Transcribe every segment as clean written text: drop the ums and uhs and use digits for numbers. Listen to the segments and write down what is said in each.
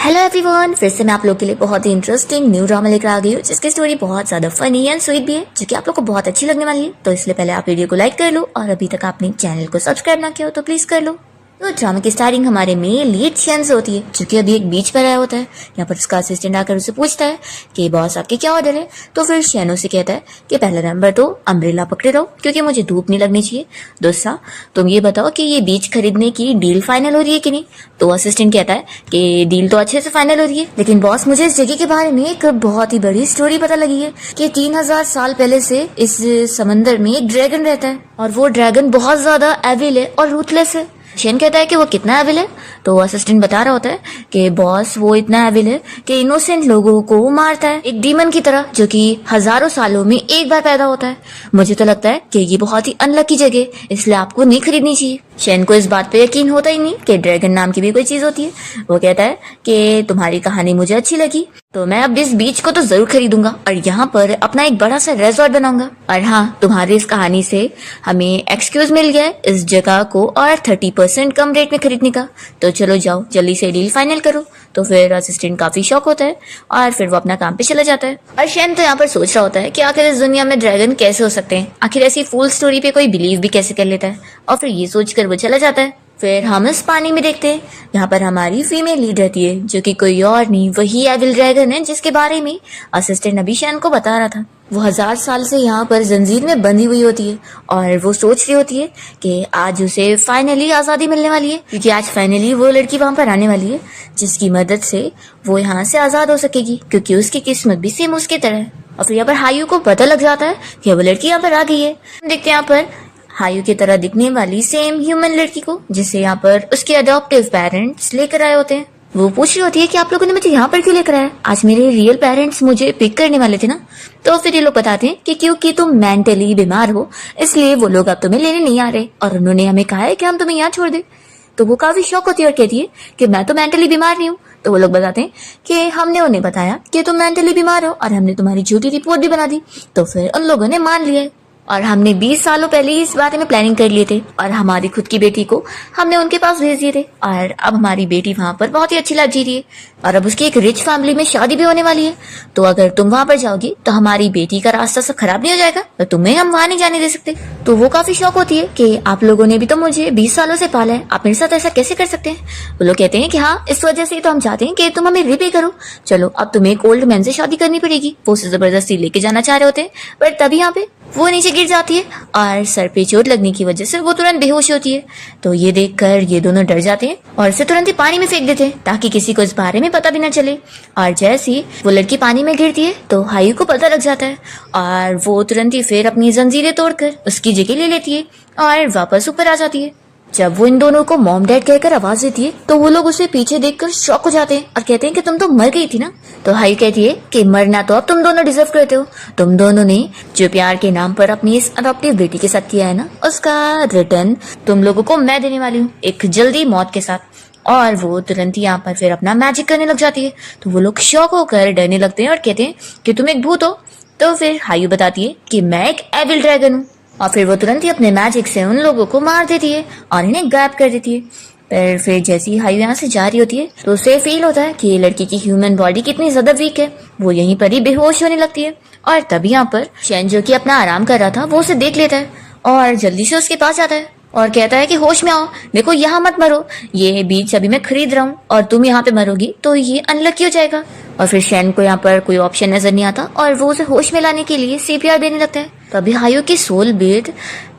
Hello everyone, फिर से मैं आप लोग के लिए बहुत ही इंटरेस्टिंग न्यू ड्रामा लेकर आ गई हूँ जिसकी स्टोरी बहुत ज्यादा फनी एंड स्वीट भी है, जो कि आप लोग को बहुत अच्छी लगने वाली है। तो इसलिए पहले आप वीडियो को लाइक कर लो और अभी तक आपने चैनल को सब्सक्राइब ना किया हो तो प्लीज कर लो। तो ड्रामा की स्टार्टिंग हमारे मेन लीड शेन से होती है, जो कि अभी एक बीच पर आया होता है। यहाँ पर उसका असिस्टेंट आकर उसे पूछता है कि बॉस आपके क्या ऑर्डर है। तो फिर शेन उसे कहता है कि पहला नंबर तो अम्ब्रेला पकड़े रहो क्योंकि मुझे धूप नहीं लगनी चाहिए। दूसरा, तुम ये बताओ कि ये बीच खरीदने की डील फाइनल हो रही है कि नहीं। तो असिस्टेंट कहता है कि डील तो अच्छे से फाइनल हो रही है, लेकिन बॉस मुझे इस जगह के बारे में एक बहुत ही बड़ी स्टोरी पता लगी है कि 3000 साल पहले से इस समंदर में एक ड्रैगन रहता है और वो ड्रैगन बहुत ज्यादा एविल है और रूथलेस है। शेन कहता है कि वो कितना एविल है। तो असिस्टेंट बता रहा होता है कि बॉस वो इतना एविल है कि इनोसेंट लोगों को मारता है, एक डीमन की तरह, जो कि हजारों सालों में एक बार पैदा होता है। मुझे तो लगता है कि ये बहुत ही अनलकी जगह, इसलिए आपको नहीं खरीदनी चाहिए। शेन को इस बात पे यकीन होता ही नहीं कि ड्रैगन नाम की भी कोई चीज होती है। वो कहता है कि तुम्हारी कहानी मुझे अच्छी लगी तो मैं अब इस बीच को तो जरूर खरीदूंगा और यहाँ पर अपना एक बड़ा सा रिजॉर्ट बनाऊंगा। और हाँ, तुम्हारी इस कहानी से हमें एक्सक्यूज मिल गया है इस जगह को और 30% कम रेट में खरीदने का। तो चलो जाओ जल्दी से डील फाइनल करो। तो फिर असिस्टेंट काफी शॉक होता है और फिर वो अपना काम पे चला जाता है। और शेन तो यहाँ पर सोच रहा होता है कि आखिर इस दुनिया में ड्रैगन कैसे हो सकते हैं, आखिर ऐसी फुल स्टोरी पे कोई बिलीव भी कैसे कर लेता है। और फिर ये सोचकर वो चला जाता है। फिर हम इस पानी में देखते हैं, यहाँ पर हमारी फीमेल लीड रहती है, जो कि कोई और नहीं वही एविल ड्रैगन है जिसके बारे में असिस्टेंट अभी शेन को बता रहा था। वो 1000 साल से यहाँ पर जंजीर में बंधी हुई होती है और वो सोच रही होती है कि आज उसे फाइनली आजादी मिलने वाली है, क्योंकि आज फाइनली वो लड़की वहां पर आने वाली है जिसकी मदद से वो यहाँ से आजाद हो सकेगी, क्योंकि उसकी किस्मत भी सेम उसकी तरह है। और फिर यहाँ पर हायू को पता लग जाता है कि वो लड़की यहाँ पर आ गई है। देखते हैं यहाँ पर हायू की तरह दिखने वाली सेम ह्यूमन लड़की को, जिसे यहाँ पर उसके अडॉप्टिव पेरेंट्स लेकर आए होते हैं। वो पूछ रही होती है कि आप लोगों ने मुझे यहाँ पर क्यों लेकर आया, आज मेरे रियल पेरेंट्स मुझे पिक करने वाले थे ना। तो फिर ये लोग बताते हैं कि क्योंकि तुम मेंटली बीमार हो इसलिए वो लोग अब तुम्हें लेने नहीं आ रहे और उन्होंने हमें कहा है कि हम तुम्हें यहाँ छोड़ दें। तो वो काफी शॉक होती है और कहती है कि मैं तो मेंटली बीमार नहीं हूँ। तो वो लोग बताते हैं कि हमने उन्हें बताया कि तुम मेंटली बीमार हो और हमने तुम्हारी झूठी रिपोर्ट भी बना दी। तो फिर उन लोगों ने मान लिया और हमने 20 सालों पहले ही इस बारे में प्लानिंग कर लिए थे और हमारी खुद की बेटी को हमने उनके पास भेज दिए थे और अब हमारी बेटी वहां पर बहुत ही अच्छी लाइफ जी रही है और अब उसकी एक रिच फैमिली में शादी भी होने वाली है। तो अगर तुम वहां पर जाओगी तो हमारी बेटी का रास्ता सब खराब नहीं हो जाएगा, तो तुम्हें हम वहां नहीं जाने दे सकते। तो वो काफी शौक होती है कि आप लोगों ने भी तो मुझे 20 सालों से पाला है, आप मेरे साथ ऐसा कैसे कर सकते हैं। वो लोग कहते हैं कि हाँ, इस वजह से तो हम चाहते हैं कि तुम हमें रिपे करो। चलो अब तुम्हें एक ओल्ड मैन से शादी करनी पड़ेगी। वो उसे जबरदस्ती लेके जाना चाह रहे होते हैं, पर तभी यहाँ पे वो नीचे गिर जाती है और सर पे चोट लगने की वजह से वो तुरंत बेहोश होती है। तो ये देखकर ये दोनों डर जाते हैं और उसे तुरंत ही पानी में फेंक देते हैं ताकि किसी को इस बारे में पता भी न चले। और जैसे ही वो लड़की पानी में गिरती है तो हायू को पता लग जाता है और वो तुरंत ही फिर अपनी जंजीरें तोड़कर उसकी जगह ले लेती है और वापस ऊपर आ जाती है। जब वो इन दोनों को मॉम डैड कहकर आवाज देती है तो वो लोग उसे पीछे देखकर शॉक हो जाते हैं और कहते हैं कि तुम तो मर गई थी ना। तो हाई कहती है कि मरना तो अब तुम दोनों डिजर्व करते हो, तुम दोनों ने जो प्यार के नाम पर अपनी इस अडॉप्टिव बेटी के साथ किया है ना, उसका रिटर्न तुम लोगों को मैं देने वाली हूँ, एक जल्दी मौत के साथ। और वो तुरंत ही यहाँ पर फिर अपना मैजिक करने लग जाती है। तो वो लोग शॉक होकर डरने लगते हैं और कहते हैं कि तुम एक भूत हो। तो फिर हायू बताती है कि मैं एक एविल ड्रैगन हूँ और फिर वो तुरंत ही अपने मैजिक से उन लोगों को मार देती है और इन्हें गायब कर देती है। पर फिर जैसे ही हायू यहाँ से जा रही होती है तो उसे फील होता है कि ये लड़की की ह्यूमन बॉडी कितनी ज्यादा वीक है। वो यहीं पर ही बेहोश होने लगती है और तभी यहाँ पर शेन, जो कि अपना आराम कर रहा था, वो उसे देख लेता है और जल्दी से उसके पास जाता है और कहता है कि होश में आओ, देखो यहाँ मत मरो, ये बीच अभी मैं खरीद रहा हूँ और तुम यहाँ पे मरोगी तो ये अनलकी हो जाएगा। और फिर शेन को यहाँ पर कोई ऑप्शन नजर नहीं आता और वो उसे होश में लाने के लिए सीपीआर देने लगता है। तभी हायू की सोल बीट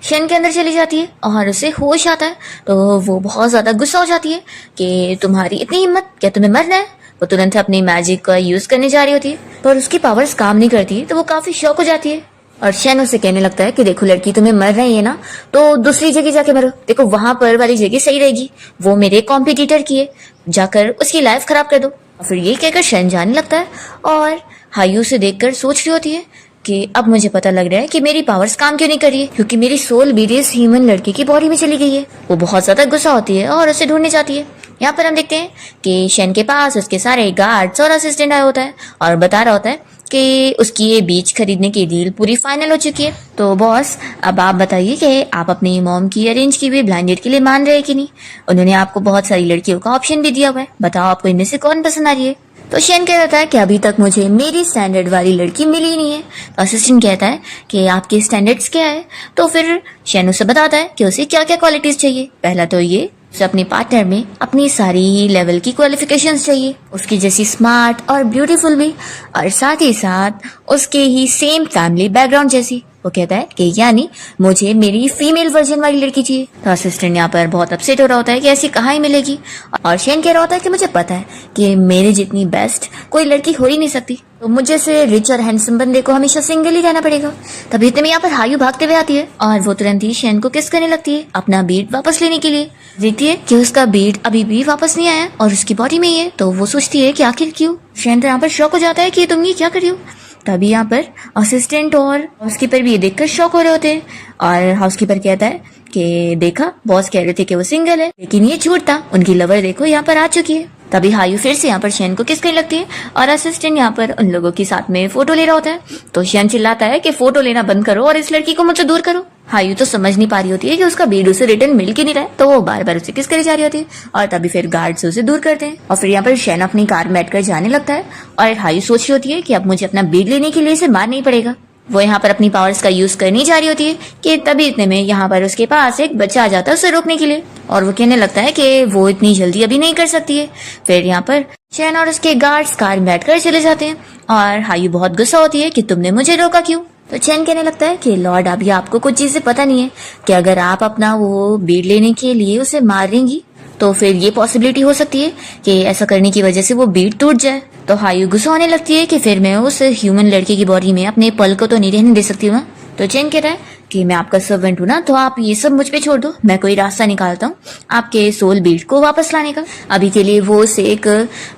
शेन के अंदर चली जाती है और उसे होश आता है। तो वो बहुत ज्यादा गुस्सा हो जाती है कि तुम्हारी इतनी हिम्मत, क्या तुम्हें मरना है। वो तुरंत अपनी मैजिक का यूज करने जा रही होती है पर उसकी पावर्स काम नहीं करती, तो वो काफी शॉक हो जाती है और शेन उसे कहने लगता है कि देखो लड़की, तुम्हें मर रही है ना तो दूसरी जगह जाके मरो, देखो वहां पर वाली जगह सही रहेगी, वो मेरे कॉम्पिटिटर की है, जाकर उसकी लाइफ खराब कर दो। और फिर ये कहकर शेन जाने लगता है और हायू से देखकर सोच रही होती है कि अब मुझे पता लग रहा है कि मेरी पावर्स काम क्यों नहीं कर रही है, क्योंकि मेरी सोल भी इस ह्यूमन लड़के की बॉडी में चली गई है। वो बहुत ज्यादा गुस्सा होती है और उसे ढूंढने जाती है। यहाँ पर हम देखते हैं कि शेन के पास उसके सारे गार्ड्स और असिस्टेंट आया होता है और बता रहा होता है कि उसकी ये बीज खरीदने की डील पूरी फाइनल हो चुकी है। तो बॉस, अब आप बताइए कि आप अपनी मॉम की अरेंज की हुई ब्लाइंड डेट के लिए मान रहे हैं कि नहीं। उन्होंने आपको बहुत सारी लड़कियों का ऑप्शन भी दिया हुआ है, बताओ आपको इनमें से कौन पसंद आ रही है। तो शेन कह रहा है कि अभी तक मुझे मेरी स्टैंडर्ड वाली लड़की मिली नहीं है। तो असिस्टेंट कहता है कि आपके स्टैंडर्ड्स क्या है। तो फिर शेन उसे बताता है कि उसे क्या क्या क्वालिटीज चाहिए। पहला तो ये, उसे अपने पार्टनर में अपनी सारी लेवल की क्वालिफिकेशंस चाहिए, उसकी जैसी स्मार्ट और ब्यूटीफुल भी, और साथ ही साथ उसके ही सेम फैमिली बैकग्राउंड जैसी। वो कहता है कि यानी मुझे मेरी फीमेल वर्जन वाली लड़की चाहिए। तो असिस्टेंट यहाँ पर बहुत अपसेट हो रहा होता है कि ऐसी कहाँ ही मिलेगी। और शेन कह रहा होता है कि मुझे पता है कि मेरे जितनी बेस्ट कोई लड़की हो ही नहीं सकती, तो मुझे से रिच और हैंडसम बंदे को हमेशा सिंगल ही रहना पड़ेगा। तभी इतने में यहाँ पर हायू भागते हुए आती है और वो तुरंत ही शेन को किस करने लगती है अपना बीट वापस लेने के लिए। देखती है कि उसका बीट अभी भी वापस नहीं आया और उसकी बॉडी में ही है। तो वो सोचती है कि आखिर क्यों। शेन तो यहाँ पर शॉक हो जाता है कि तुम ये क्या कर रही हो। तभी यहाँ पर असिस्टेंट और हाउसकीपर भी ये देखकर शॉक हो रहे होते हैं। और हाउसकीपर कहता है कि देखा, बॉस कह रहे थे कि वो सिंगल है, लेकिन ये झूठ था, उनकी लवर देखो यहाँ पर आ चुकी है। तभी हायू फिर से यहाँ पर शेन को किस करने लगती है और असिस्टेंट यहाँ पर उन लोगों के साथ में फोटो ले रहा होता है। तो शेन चिल्लाता है कि फोटो लेना बंद करो और इस लड़की को मुझसे दूर करो। हायू तो समझ नहीं पा रही होती है कि उसका बीड उसे रिटर्न मिल क्यों नहीं रहा है, तो वो बार बार उसे किस करी जा रही होती है। और तभी फिर गार्ड से उसे दूर करते हैं और फिर यहाँ पर शेन अपनी कार में बैठकर जाने लगता है। और हायू सोच रही होती है कि अब मुझे अपना बीड लेने के लिए इसे मारना ही पड़ेगा। वो यहाँ पर अपनी पावर्स का यूज करनी जा रही होती है कि तभी इतने में यहाँ पर उसके पास एक बच्चा आ जाता है उसे रोकने के लिए। और वो कहने लगता है कि वो इतनी जल्दी अभी नहीं कर सकती है। फिर यहाँ पर शेन और उसके गार्ड्स कार में बैठकर चले जाते हैं और हायू बहुत गुस्सा होती है कि तुमने मुझे रोका क्यों। तो चैन कहने लगता है कि लॉर्ड, अभी आपको कुछ चीजें पता नहीं है कि अगर आप अपना वो बीड लेने के लिए उसे मारेंगी तो फिर ये पॉसिबिलिटी हो सकती है कि ऐसा करने की वजह से वो बीड टूट जाए। तो हायू गुस्सा होने लगती है कि फिर मैं उस ह्यूमन लड़की की बॉडी में अपने पल को तो नहीं रहने दे सकती हूँ। तो चैन कहता है कि मैं आपका सर्वेंट हूँ ना, तो आप ये सब मुझ पे छोड़ दो, मैं कोई रास्ता निकालता हूँ आपके सोल बीड को वापस लाने का। अभी के लिए वो उसे एक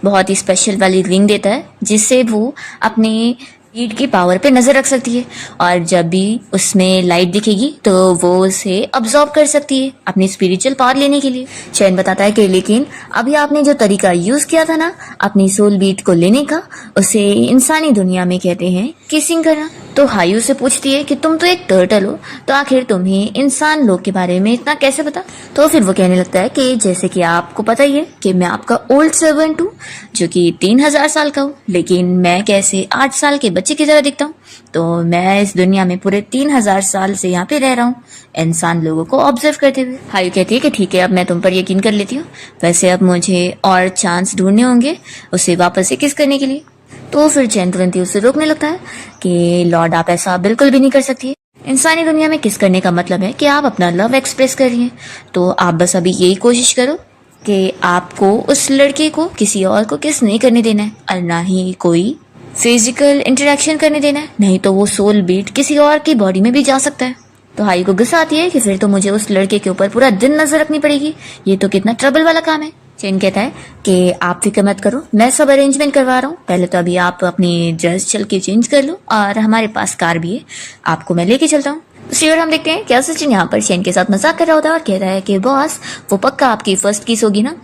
बहुत ही स्पेशल वाली रिंग देता है जिससे वो अपने बीड की पावर पे नजर रख सकती है और जब भी उसमें लाइट दिखेगी तो वो उसे अब्सॉर्ब कर सकती है अपनी स्पिरिचुअल पावर लेने के लिए। चैन बताता है कि लेकिन अभी आपने जो तरीका यूज किया था ना अपनी सोल बीट को लेने का, उसे इंसानी दुनिया में कहते हैं किसिंग करना। तो हायू से पूछती है कि तुम तो एक टर्टल हो, तो आखिर तुम्हें इंसान लोग के बारे में इतना कैसे पता। तो फिर वो कहने लगता है कि जैसे कि आपको पता ही है कि मैं आपका ओल्ड सर्वेंट हूँ जो कि 3000 साल का हूँ, लेकिन मैं कैसे 8 साल के बच्चे की तरह दिखता हूँ। तो मैं इस दुनिया में पूरे 3000 साल से यहाँ पे रह रहा हूँ इंसान लोगों को ऑब्जर्व करते हुए। हायू कहती है कि ठीक है, अब मैं तुम पर यकीन कर लेती हूँ, वैसे अब मुझे और चांस ढूंढने होंगे उसे वापस से किस करने के लिए। तो फिर चैन तुरंत ही उसे रोकने लगता है कि लॉर्ड, आप ऐसा बिल्कुल भी नहीं कर सकती। इंसानी दुनिया में किस करने का मतलब है कि आप अपना लव एक्सप्रेस कर रही हैं, तो आप बस अभी यही कोशिश करो कि आपको उस लड़के को किसी और को किस नहीं करने देना है और ना ही कोई फिजिकल इंटरेक्शन करने देना है, नहीं तो वो सोल बीट किसी और की बॉडी में भी जा सकता है। तो हायू को गुस्सा आती है कि फिर तो मुझे उस लड़के के ऊपर पूरा दिन नजर रखनी पड़ेगी, ये तो कितना ट्रबल वाला काम है। चेन कहता है कि आप फिक्र मत करो, मैं सब अरेंजमेंट करवा रहा हूँ, पहले तो अभी आप अपनी ड्रेस चल के चेंज कर लो और हमारे पास कार भी है, आपको मैं लेके चलता हूँ। दूसरी ओर हम देखते हैं क्या सचिन यहाँ पर शेन के साथ मजाक कर रहा होता है और कह रहा है कि बॉस, वो पक्का आपकी फर्स्ट किस होगी ना।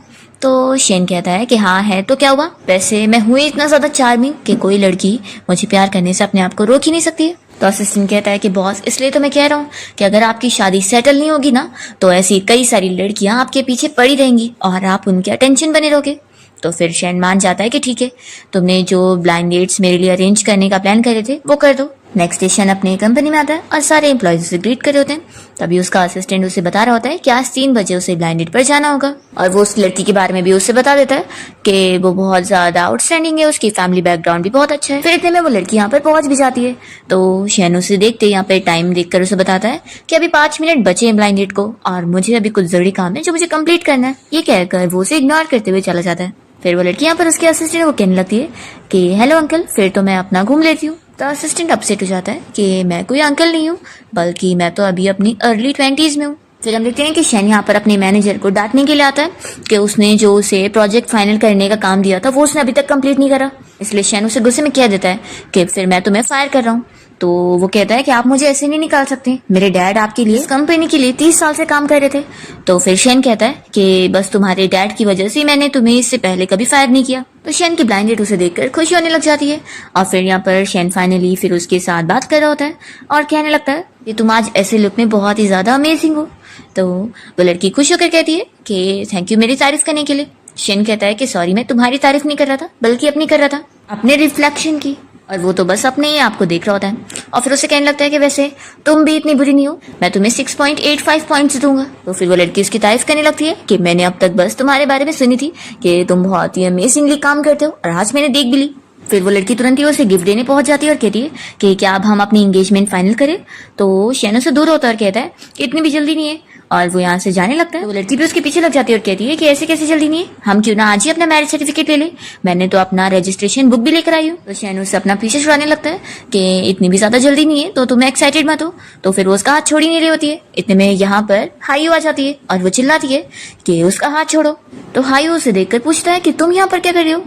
तो शेन कहता है कि हाँ है, तो क्या हुआ, वैसे मैं हूँ इतना ज्यादा चार्मिंग कि कोई लड़की मुझे प्यार करने से अपने आप को रोक ही नहीं सकती है। तो असिस्टेंट कहता है कि बॉस, इसलिए तो मैं कह रहा हूँ कि अगर आपकी शादी सेटल नहीं होगी ना तो ऐसी कई सारी लड़कियां आपके पीछे पड़ी रहेंगी और आप उनके अटेंशन बने रहोगे। तो फिर शेन मान जाता है कि ठीक है, तुमने जो ब्लाइंड डेट्स मेरे लिए अरेंज करने का प्लान करे थे वो कर दो। नेक्स्ट स्टेशन अपने कंपनी में आता है और सारे एम्प्लॉयज उसे ग्रीट कर रहे होते हैं। तभी उसका असिस्टेंट उसे बता रहा होता है कि आज 3 बजे उसे ब्लाइंड डेट पर जाना होगा और वो उस लड़की के बारे में भी उसे बता देता है कि वो बहुत ज्यादा आउटस्टैंडिंग है, उसकी फैमिली बैकग्राउंड भी बहुत अच्छा है। फिर इतने में वो लड़की यहाँ पर पहुंच भी जाती है। तो शेन उसे देखते यहाँ पे टाइम देखकर उसे बताता है कि अभी 5 मिनट बचे हैं ब्लाइंड डेट को और मुझे अभी कुछ जरूरी काम है जो मुझे कंप्लीट करना है। ये कहकर वो उसे इग्नोर करते हुए चला जाता है। फिर वो लड़की यहाँ पर उसके असिस्टेंट को कहने लगती है कि हेलो अंकल, फिर तो मैं अपना घूम लेती हूँ। तो असिस्टेंट अपसेट हो जाता है कि मैं कोई अंकल नहीं हूँ, बल्कि मैं तो अभी अपनी अर्ली 20s में हूँ। फिर हम देखते हैं कि शेन यहाँ पर अपने मैनेजर को डांटने के लिए आता है कि उसने जो उसे प्रोजेक्ट फाइनल करने का काम दिया था वो उसने अभी तक कंप्लीट नहीं करा। इसलिए शेन उसे गुस्से में कह देता है कि फिर मैं तुम्हें फायर कर रहा हूँ। तो वो कहता है कि आप मुझे ऐसे नहीं निकाल सकते, मेरे डैड आपके लिए, इस कंपनी के लिए 30 साल से काम कर रहे थे। तो फिर शेन कहता है कि बस तुम्हारे डैड की वजह से मैंने तुम्हें इससे पहले कभी फायर नहीं किया। तो शेन की ब्लाइंड डेट उसे देखकर खुशी होने लग जाती है और फिर यहाँ पर शेन फाइनली फिर उसके साथ बात कर रहा होता है और कहने लगता है कि तुम आज ऐसे लुक में बहुत ही ज्यादा अमेजिंग हो। तो वो लड़की खुश होकर कहती है कि थैंक यू मेरी तारीफ करने के लिए। शेन कहता है कि सॉरी, मैं तुम्हारी तारीफ नहीं कर रहा था बल्कि अपनी कर रहा था, अपने रिफ्लेक्शन की, और वो तो बस अपने ही आपको देख रहा होता है। और फिर उसे कहने लगता है कि वैसे तुम भी इतनी बुरी नहीं हो, मैं तुम्हें 6.85 पॉइंट्स दूंगा। तो फिर वो लड़की उसकी तारीफ करने लगती है कि मैंने अब तक बस तुम्हारे बारे में सुनी थी कि तुम बहुत ही अमेजिंगली काम करते हो और आज मैंने देख भी ली। फिर वो लड़की तुरंत ही उसे गिफ्ट देने पहुंच जाती है और कहती है कि क्या अब हम अपनी एंगेजमेंट फाइनल करें। तो शेन से दूर होता है और कहता है कि इतनी भी जल्दी नहीं है, और वो यहाँ से जाने लगता है। वो लड़की भी उसके पीछे लग जाती है और कहती है कि ऐसे कैसे जल्दी नहीं है, हम क्यों ना आज ही अपना मैरिज सर्टिफिकेट ले ले, मैंने तो अपना रजिस्ट्रेशन बुक भी लेकर आई हूँ। तो शेन उससे अपना पीछे छुड़ाने लगता है कि इतनी भी ज्यादा जल्दी नहीं है तो तुम्हें एक्साइटेड मत हो। तो फिर वो उसका हाथ छोड़ ही नहीं रही होती है। इतने में यहाँ पर हायू आ जाती है और वो चिल्लाती है कि उसका हाथ छोड़ो। तो हायू उसे देखकर पूछता है कि तुम यहाँ पर क्या कर रही हो।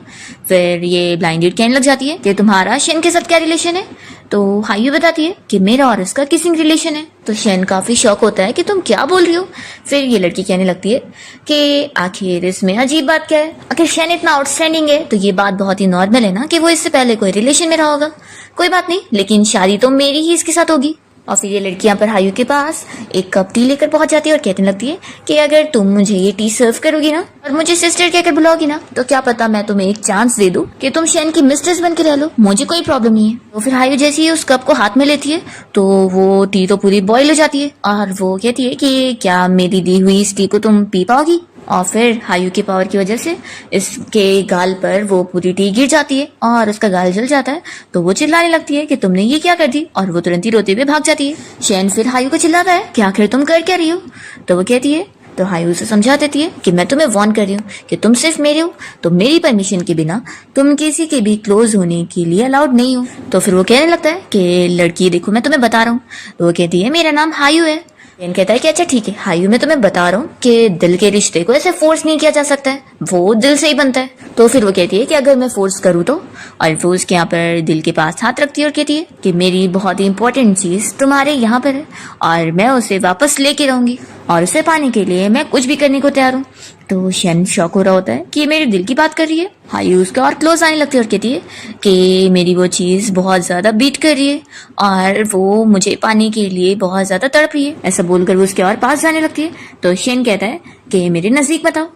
फिर ये ब्लाइंडेड कहने लग जाती है कि तुम्हारा शेन के साथ क्या रिलेशन है। तो हायू बताती है कि मेरा और इसका किसिंग रिलेशन है। तो शेन काफी शॉक होता है कि तुम क्या बोल रही हो। फिर ये लड़की कहने लगती है कि आखिर इसमें अजीब बात क्या है, आखिर शेन इतना आउटस्टैंडिंग है तो ये बात बहुत ही नॉर्मल है ना कि वो इससे पहले कोई रिलेशन में रहा होगा। कोई बात नहीं, लेकिन शादी तो मेरी ही इसके साथ होगी। और फिर ये लड़की यहाँ पर हायू के पास एक कप टी लेकर पहुंच जाती है और कहने लगती है कि अगर तुम मुझे ये टी सर्व करोगी ना और मुझे सिस्टर कहकर बुलाओगी ना तो क्या पता मैं तुम्हें एक चांस दे दूं कि तुम शेन की मिस्ट्रेस बन के रह लो, मुझे कोई प्रॉब्लम नहीं है। तो फिर हायू जैसे ही उस कप को हाथ में लेती है तो वो टी तो पूरी बॉयल हो जाती है और वो कहती है कि क्या मेरी दी हुई इस टी को तुम पी पाओगी। और फिर हायू की पावर की वजह से इसके गाल पर वो पूरी टी गिर जाती है और उसका गाल जल जाता है। तो वो चिल्लाने लगती है कि तुमने ये क्या कर दी और वो तुरंत ही रोते हुए भाग जाती है। शेन फिर हायू को चिल्लाता है कि आखिर तुम कर क्या रही हो। तो वो कहती है, तो हायू उसे समझा देती है कि मैं तुम्हें वार्न कर रही हूँ कि तुम सिर्फ मेरे हो, तो मेरी परमिशन के बिना तुम किसी के भी क्लोज होने के लिए अलाउड नहीं हो। तो फिर वो कहने लगता है कि लड़की देखो मैं तुम्हें बता रहा हूँ। तो वो कहती है मेरा नाम हायू है। शेन कहता है कि अच्छा ठीक है हायू, मैं तुम्हें बता रहा हूँ कि दिल के रिश्ते को ऐसे फोर्स नहीं किया जा सकता है, वो दिल से ही बनता है। तो फिर वो कहती है कि अगर मैं फोर्स करूँ तो, और वो उसके यहाँ पर दिल के पास हाथ रखती है और कहती है कि मेरी बहुत ही इंपॉर्टेंट चीज तुम्हारे यहाँ पर है और मैं उसे वापस लेके रहूंगी और उसे पाने के लिए मैं कुछ भी करने को तैयार हूँ। तो शेन शॉक हो रहा होता है कि ये मेरे दिल की बात कर रही है। हायू उसके और क्लोज आने लगती है और कहती है कि मेरी वो चीज बहुत ज्यादा बीट कर रही है और वो मुझे पाने के लिए बहुत ज्यादा तड़प रही है। ऐसा बोलकर वो उसके और पास जाने लगती है। तो शेन कहता है कि मेरे नजदीक बताओ।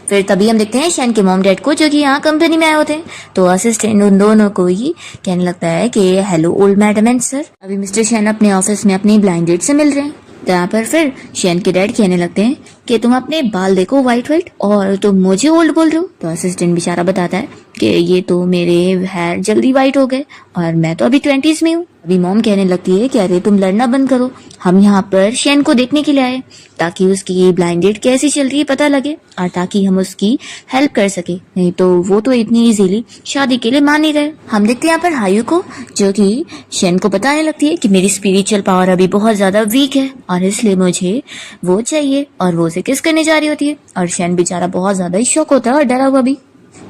फिर तभी हम देखते हैं शेन के मॉम डैड को जो कि यहाँ कंपनी में आए होते हैं। तो असिस्टेंट उन दोनों को ही कहने लगता है कि hello old madam and sir, अभी मिस्टर शेन अपने ऑफिस में अपनी ब्लाइंड डेट से मिल रहे हैं। तो यहाँ पर फिर शेन के डैड कहने लगते हैं कि तुम अपने बाल देखो व्हाइट व्हाइट और तुम मुझे ओल्ड बोल रहे हो। तो असिस्टेंट बेचारा बताता है कि ये तो मेरे हेयर जल्दी व्हाइट हो गए और मैं तो अभी 20s में हूँ। अभी मॉम कहने लगती है कि अरे तुम लड़ना बंद करो, हम यहाँ पर शेन को देखने के लिए आए ताकि उसकी ब्लाइंड डेट कैसी चल रही है पता लगे और ताकि हम उसकी हेल्प कर सके, नहीं तो वो तो इतनी इजीली शादी के लिए मान नहीं रहे। हम देखते हैं यहाँ पर हायू को जो कि शेन को बताने लगती है कि मेरी स्पिरिचुअल पावर अभी बहुत ज्यादा वीक है और इसलिए मुझे वो चाहिए, और वो उसे किस करने जा रही होती है और शेन बेचारा बहुत ज्यादा ही शॉक होता है और डरा हुआ भी।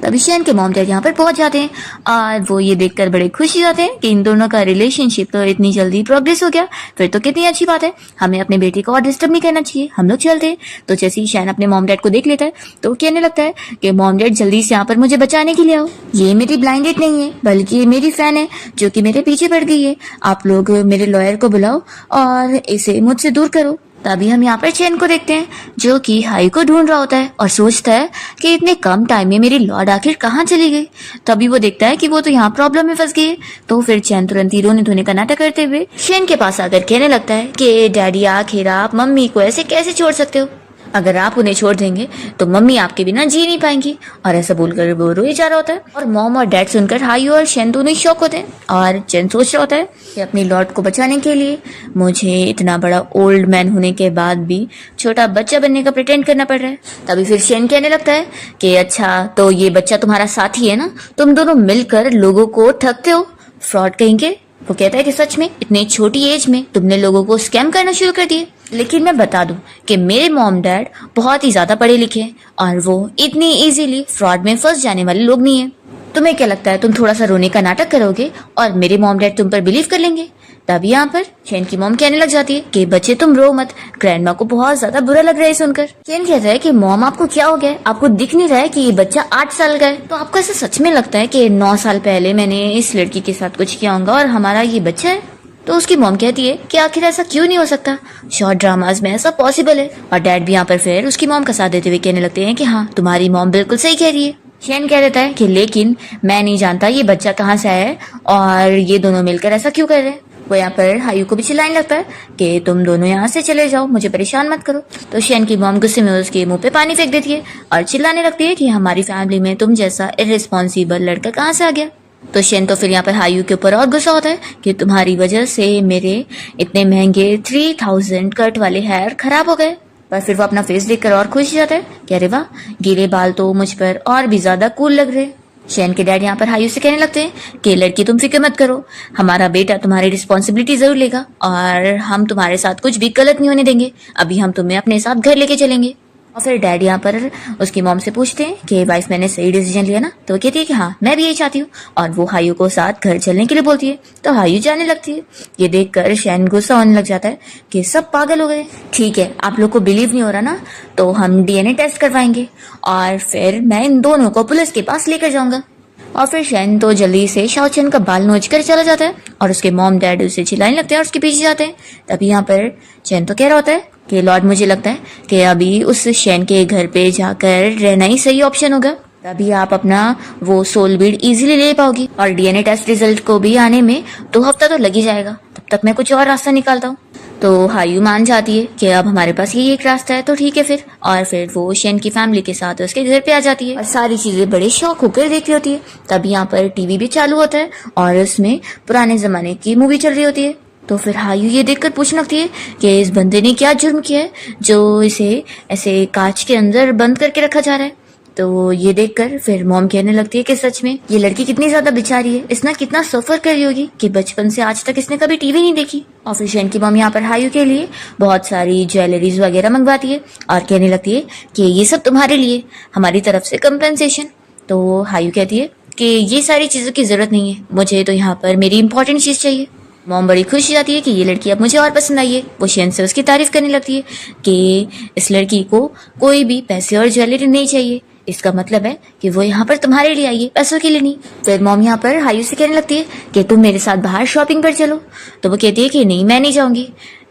तभी शेन के मॉम डैड यहाँ पर पहुंच जाते हैं और वो ये देखकर बड़े खुश होते हैं कि इन दोनों का रिलेशनशिप तो इतनी जल्दी प्रोग्रेस हो गया, फिर तो कितनी अच्छी बात है, हमें अपने बेटे को और डिस्टर्ब नहीं करना चाहिए, हम लोग चलते हैं। तो जैसे ही शेन अपने मॉम डैड को देख लेता है तो कहने लगता है कि मॉम डैड जल्दी से यहाँ पर मुझे बचाने के लिए आओ, ये मेरी ब्लाइंड डेट नहीं है बल्कि ये मेरी फैन है जो कि मेरे पीछे पड़ गई है, आप लोग मेरे लॉयर को बुलाओ और इसे मुझसे दूर करो। तभी हम यहाँ पर शेन को देखते हैं जो कि हाई को ढूंढ रहा होता है और सोचता है कि इतने कम टाइम में मेरी लॉर्ड आखिर कहाँ चली गई। तभी वो देखता है कि वो तो यहाँ प्रॉब्लम में फंस गई है। तो फिर शेन तुरंत ही रोने धोने का नाटक करते हुए शेन के पास आकर कहने लगता है कि डैडी आखिर आप मम्मी को ऐसे कैसे छोड़ सकते हो, अगर आप उन्हें छोड़ देंगे तो मम्मी आपके बिना जी नहीं पाएंगी। और ऐसा बोलकर वो रोए जा रहा होता है और मॉम और डैड सुनकर हायू और शेन दोनों ही शॉक होते हैं और शेन सोच रहा होता है कि अपनी लॉर्ड को बचाने के लिए मुझे इतना बड़ा ओल्ड मैन होने के बाद भी छोटा बच्चा बनने का प्रिटेंड करना पड़ रहा है। तभी फिर शेन कहने लगता है कि अच्छा तो ये बच्चा तुम्हारा साथी है ना, तुम दोनों मिलकर लोगों को ठगते हो, फ्रॉड कहेंगे। वो कहता है कि सच में इतनी छोटी एज में तुमने लोगों को स्कैम करना शुरू कर दिए, लेकिन मैं बता दूं कि मेरे मॉम डैड बहुत ही ज्यादा पढ़े लिखे हैं और वो इतनी इजीली फ्रॉड में फंस जाने वाले लोग नहीं है। तुम्हें क्या लगता है तुम थोड़ा सा रोने का नाटक करोगे और मेरे मॉम डैड तुम पर बिलीव कर लेंगे? तभी यहाँ पर शेन की मॉम कहने लग जाती है कि बच्चे तुम रो मत, ग्रैंडमा को बहुत ज्यादा बुरा लग रहा है सुनकर। शेन कहता है कि मॉम आपको क्या हो गया है, आपको दिख नहीं रहा है कि ये बच्चा 8 साल का है? तो आपको ऐसा सच में लगता है कि 9 साल पहले मैंने इस लड़की के साथ कुछ किया होगा और हमारा ये बच्चा है? तो उसकी मॉम कहती है कि आखिर ऐसा क्यों नहीं हो सकता, शॉर्ट ड्रामाज में ऐसा पॉसिबल है। और डैड भी यहाँ पर फिर उसकी मॉम का साथ देते हुए कहने लगते हैं कि हाँ तुम्हारी मॉम बिल्कुल सही कह रही है। शेन कह देता है कि लेकिन मैं नहीं जानता ये बच्चा कहाँ से आया है और ये दोनों मिलकर ऐसा क्यों कर रहे हैं। वो यहाँ पर हायू को भी चिल्लाने लगता है कि तुम दोनों यहाँ से चले जाओ, मुझे परेशान मत करो। तो शेन की मॉम गुस्से में उसके मुंह पे पानी फेंक देती है और चिल्लाने लगती है कि हमारी फैमिली में तुम जैसा इर्रिस्पॉन्सिबल लड़का कहाँ से आ गया। तो शेन तो फिर यहाँ पर हायू के ऊपर और गुस्सा होता है कि तुम्हारी वजह से मेरे इतने महंगे 3000 कट वाले हेयर खराब हो गए। पर फिर वो अपना फेस देखकर और खुश हो जाता है कि अरे वाह, गीले बाल तो मुझ पर और भी ज्यादा कूल लग रहे। शेन के डैड यहाँ पर हायू से कहने लगते हैं कि लड़की तुम फिक्र मत करो, हमारा बेटा तुम्हारी रिस्पॉन्सिबिलिटी जरूर लेगा और हम तुम्हारे साथ कुछ भी गलत नहीं होने देंगे। अभी हम तुम्हें अपने साथ घर लेके चलेंगे। और फिर डैड यहाँ पर उसकी मॉम से पूछते हैं कि वाइफ मैंने सही डिसीजन लिया ना? तो वो कहती है कि हाँ मैं भी यही चाहती हूँ और वो हायू को साथ घर चलने के लिए बोलती है। तो हायू जाने लगती है। ये देखकर शेन गुस्सा होने लग जाता है कि सब पागल हो गए। ठीक है, आप लोग को बिलीव नहीं हो रहा ना, तो हम डीएनए टेस्ट करवाएंगे और फिर मैं इन दोनों को पुलिस के पास लेकर जाऊंगा। और फिर शेन तो जल्दी से शाओचन का बाल नोच कर चला जाता है और उसके मॉम डैड उसे चिल्लाने लगते हैं और उसके पीछे जाते हैं। तभी यहाँ पर शेन तो कह रहा होता है कि लॉर्ड मुझे लगता है कि अभी उस शेन के घर पे जाकर रहना ही सही ऑप्शन होगा, तभी आप अपना वो सोल बीड इजीली ले पाओगी और डीएनए टेस्ट रिजल्ट को भी आने में 2 हफ्ता तो लग ही जाएगा, तब तक मैं कुछ और रास्ता निकालता हूँ। तो हायू मान जाती है कि अब हमारे पास यही एक रास्ता है, तो ठीक है फिर। और फिर वो शेन की फैमिली के साथ उसके घर पे आ जाती है और सारी चीजें बड़े शौक होकर देख रही होती है। तभी यहाँ पर टीवी भी चालू होता है और उसमें पुराने जमाने की मूवी चल रही होती है। तो फिर हायू ये देखकर पूछने लगती है कि इस बंदे ने क्या जुर्म किया है जो इसे ऐसे कांच के अंदर बंद करके रखा जा रहा है। तो ये देखकर फिर मॉम कहने लगती है कि सच में ये लड़की कितनी ज्यादा बेचारी है, इसने कितना सफर कर रही होगी कि बचपन से आज तक इसने कभी टीवी नहीं देखी। और फिर शेन की मॉम यहाँ पर हायू के लिए बहुत सारी ज्वेलरीज वगैरह मंगवाती है और कहने लगती है कि ये सब तुम्हारे लिए, हमारी तरफ से कंपेंसेशन। तो हायू कहती है कि ये सारी चीजों की जरूरत नहीं है, मुझे तो यहाँ पर मेरी इंपॉर्टेंट चीज चाहिए। मॉम बड़ी खुश हो जाती है कि ये लड़की अब मुझे और पसंद आई है। वो शेन से उसकी तारीफ करने लगती है कि इस लड़की को कोई भी पैसे और ज्वेलरी नहीं चाहिए, इसका मतलब है कि वो यहाँ पर तुम्हारे लिए आई है, पैसों के लिए नहीं। फिर मॉम यहाँ पर हायू से कहने लगती है कि तुम मेरे साथ बाहर शॉपिंग पर चलो। तो वो कहती है कि नहीं मैं नहीं जाऊंगी,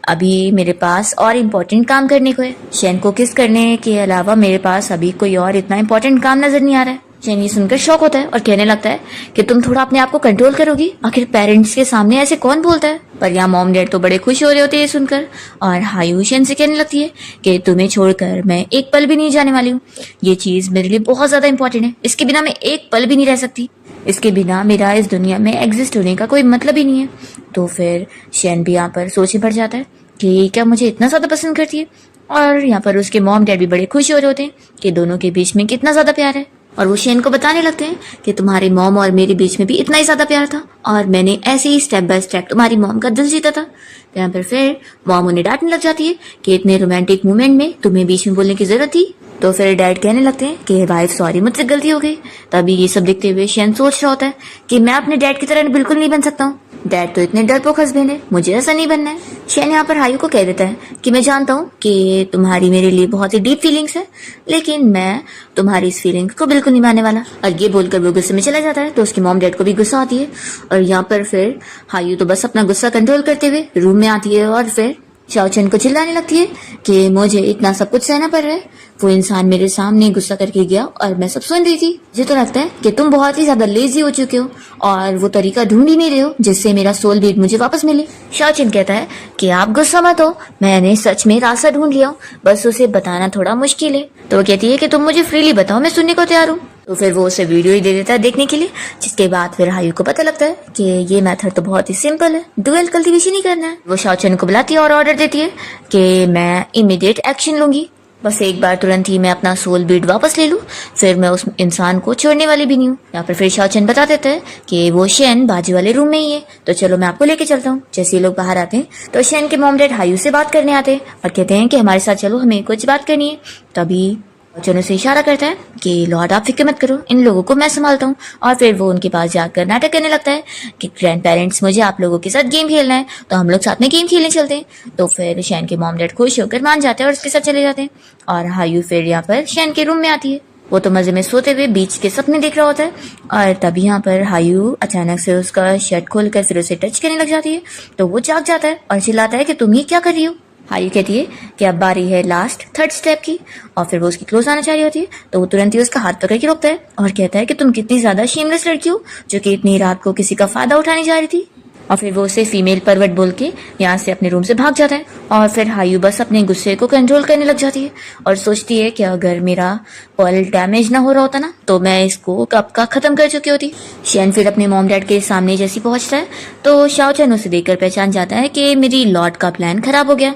अभी मेरे पास और इम्पोर्टेंट काम करने को है। शेन को किस करने के अलावा मेरे पास अभी कोई और इतना इम्पोर्टेंट काम नजर नहीं आ रहा है। शेन ये सुनकर शॉक होता है और कहने लगता है कि तुम थोड़ा अपने आप को कंट्रोल करोगी, आखिर पेरेंट्स के सामने ऐसे कौन बोलता है। पर यहाँ मॉम डैड तो बड़े खुश हो रहे होते हैं ये सुनकर और हायू शेन से कहने लगती है कि तुम्हें छोड़कर मैं एक पल भी नहीं जाने वाली हूँ, ये चीज मेरे लिए बहुत ज्यादा इंपॉर्टेंट है, इसके बिना मैं एक पल भी नहीं रह सकती, इसके बिना मेरा इस दुनिया में एग्जिस्ट होने का कोई मतलब ही नहीं है। तो फिर शेन भी यहाँ पर सोचे पड़ जाता है कि क्या मुझे इतना ज्यादा पसंद करती है। और यहाँ पर उसके मॉम डैड भी बड़े खुश हो रहे होते हैं कि दोनों के बीच में कितना ज्यादा प्यार है। और वो शेन को बताने लगते हैं कि तुम्हारे मॉम और मेरे बीच में भी इतना ही ज्यादा प्यार था और मैंने ऐसे ही स्टेप बाय स्टेप तुम्हारी मॉम का दिल जीता था। तो यहाँ पर फिर मॉम उन्हें डांटने लग जाती है कि इतने रोमांटिक मोमेंट में तुम्हें बीच में बोलने की जरूरत थी। तो फिर डैड कहने लगते हैं कि वाइफ सॉरी मुझसे गलती हो गई। तभी ये सब देखते हुए शेन सोच रहा होता है कि मैं अपने डैड की तरह बिल्कुल नहीं बन सकता हूँ, डैड तो इतने डरपोक हस्बैंड है, मुझे ऐसा नहीं बनना है। शेन यहाँ पर हायू को कह देता है कि मैं जानता हूँ कि तुम्हारी मेरे लिए बहुत ही डीप फीलिंग्स है, लेकिन मैं तुम्हारी इस फीलिंग को बिल्कुल नहीं मानने वाला। और ये बोलकर वो गुस्से में चला जाता है। तो उसकी मॉम डैड को भी गुस्सा आती है और यहाँ पर फिर हायू तो बस अपना गुस्सा कंट्रोल करते हुए रूम में आती है और फिर शाओचन को चिल्लाने लगती है कि मुझे इतना सब कुछ सहना पड़ रहा है, वो इंसान मेरे सामने गुस्सा करके गया और मैं सब सुन रही थी। मुझे तो लगता है कि तुम बहुत ही ज्यादा लेजी हो चुके हो और वो तरीका ढूंढ ही नहीं रहे हो जिससे मेरा सोल बीट मुझे वापस मिले। शाओचन कहता है कि आप गुस्सा मत हो, मैंने सच में रास्ता ढूंढ लिया, बस उसे बताना थोड़ा मुश्किल है। तो वो कहती है कि तुम मुझे फ्रीली बताओ, मैं सुनने को तैयार हूँ। तो फिर वो उसे वीडियो ही दे देता है देखने के लिए, जिसके बाद फिर हायू को पता लगता है कि ये मेथड तो बहुत ही सिंपल है, डुअल कल्टीवेशन ही करना है। वो शाओचन को बुलाती है और ऑर्डर देती है कि मैं इमीडिएट एक्शन लूंगी, बस एक बार तुरंत ही मैं अपना सोल बीड वापस ले लूं, फिर मैं उस इंसान को छोड़ने वाली भी नहीं हूँ। यहाँ पर फिर शाओचन बता देता है कि वो शेन बाजू वाले रूम में ही है, तो चलो मैं आपको लेके चलता हूँ। जैसे ये लोग बाहर आते हैं तो शेन के मॉम डैड हायू से बात करने आते हैं और कहते हैं कि हमारे साथ चलो, हमें कुछ बात करनी है। तभी चनो से इशारा करता है कि लॉर्ड आप फिक्र मत करो, इन लोगों को मैं संभालता हूँ। और फिर वो उनके पास जाकर नाटक करने लगता है कि ग्रैंड पेरेंट्स मुझे आप लोगों के साथ गेम खेलना है, तो हम लोग साथ में गेम खेलने चलते हैं। तो फिर शैन के मॉम डैड खुश होकर मान जाते हैं और उसके साथ चले जाते हैं। और हायू फिर यहाँ पर शैन के रूम में आती है। वो तो मजे में सोते हुए बीच के सपने देख रहा होता है। और तभी यहाँ पर हायू अचानक से उसका शर्ट खोलकर फिर उसे टच करने लग जाती है। तो वो जाग जाता है और चिल्लाता है कि तुम ये क्या कर रही हो। हायू कहती है कि अब बारी है लास्ट थर्ड स्टेप की। और फिर वो उसकी क्लोज आना चाह रही होती है, तो वो तुरंत ही उसका हाथ पकड़ के रोकता है और कहता है कि तुम कितनी ज्यादा शेमलेस लड़की हो जो कि इतनी रात को किसी का फायदा उठाने जा रही थी। और फिर वो उसे फीमेल परवर्ट बोल के यहाँ से अपने रूम से भाग जाता है। और फिर हायू बस अपने गुस्से को कंट्रोल करने लग जाती है और सोचती है कि अगर मेरा पर्ल डैमेज ना हो रहा होता ना तो मैं इसको कब का खत्म कर चुकी होती। शैन फिर अपने मॉम डैड के सामने जैसी पहुंचता है तो शाओ चैन उसे देखकर पहचान जाता है कि मेरी लॉर्ड का प्लान खराब हो गया।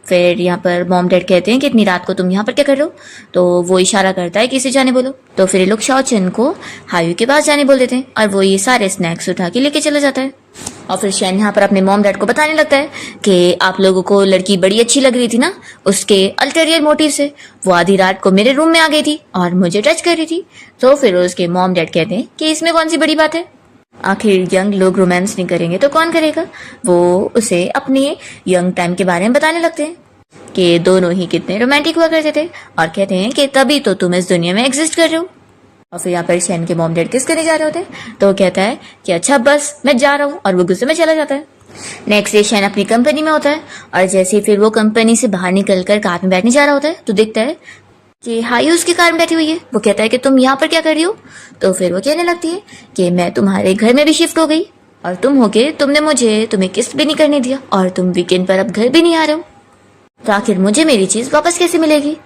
फिर यहाँ पर मॉम डैड कहते हैं कि इतनी रात को तुम यहाँ पर क्या कर रहे हो। तो वो इशारा करता है कि इसे जाने बोलो। तो फिर ये लोग शाओ चैन को हायू के पास जाने बोल देते हैं और वो ये सारे स्नैक्स उठा के लेके चला जाता है। और फिर शैन यहाँ पर अपने मॉम डैड को बताने लगता है कि आप लोगों को लड़की बड़ी अच्छी लग रही थी ना, उसके अल्टेरियर मोटिव से वो आधी रात को मेरे रूम में आ गई थी और मुझे टच कर रही थी। तो फिर उसके मॉम डैड कहते हैं कि इसमें कौन सी बड़ी बात है, आखिर यंग लोग रोमांस नहीं करेंगे तो कौन करेगा। वो उसे अपने यंग टाइम के बारे में बताने लगते हैं कि दोनों ही कितने रोमांटिक हुआ करते थे और कहते हैं कि तभी तो तुम इस दुनिया में एग्जिस्ट कर रहे हो। और फिर यहाँ पर शैन के मॉम डैड किस करने जा रहे होते हैं तो कहता है कि अच्छा बस मैं जा रहा हूँ और वो गुस्से में चला जाता है। नेक्स्ट डे शैन अपनी कंपनी में होता है और जैसे फिर वो कंपनी से बाहर निकलकर कार में बैठने जा रहा होता है तो देखता है कि हायू उसकी कार में बैठी हुई है। वो कहता है कि तुम यहाँ पर क्या कर रही हो। तो फिर वो कहने लगती है कि मैं तुम्हारे घर में भी शिफ्ट हो गई और तुम हो के तुमने मुझे तुम्हें किस भी नहीं करने दिया और तुम वीकेंड पर अब घर भी नहीं आ रहे हो, तो आखिर मुझे मेरी चीज वापस कैसे मिलेगी।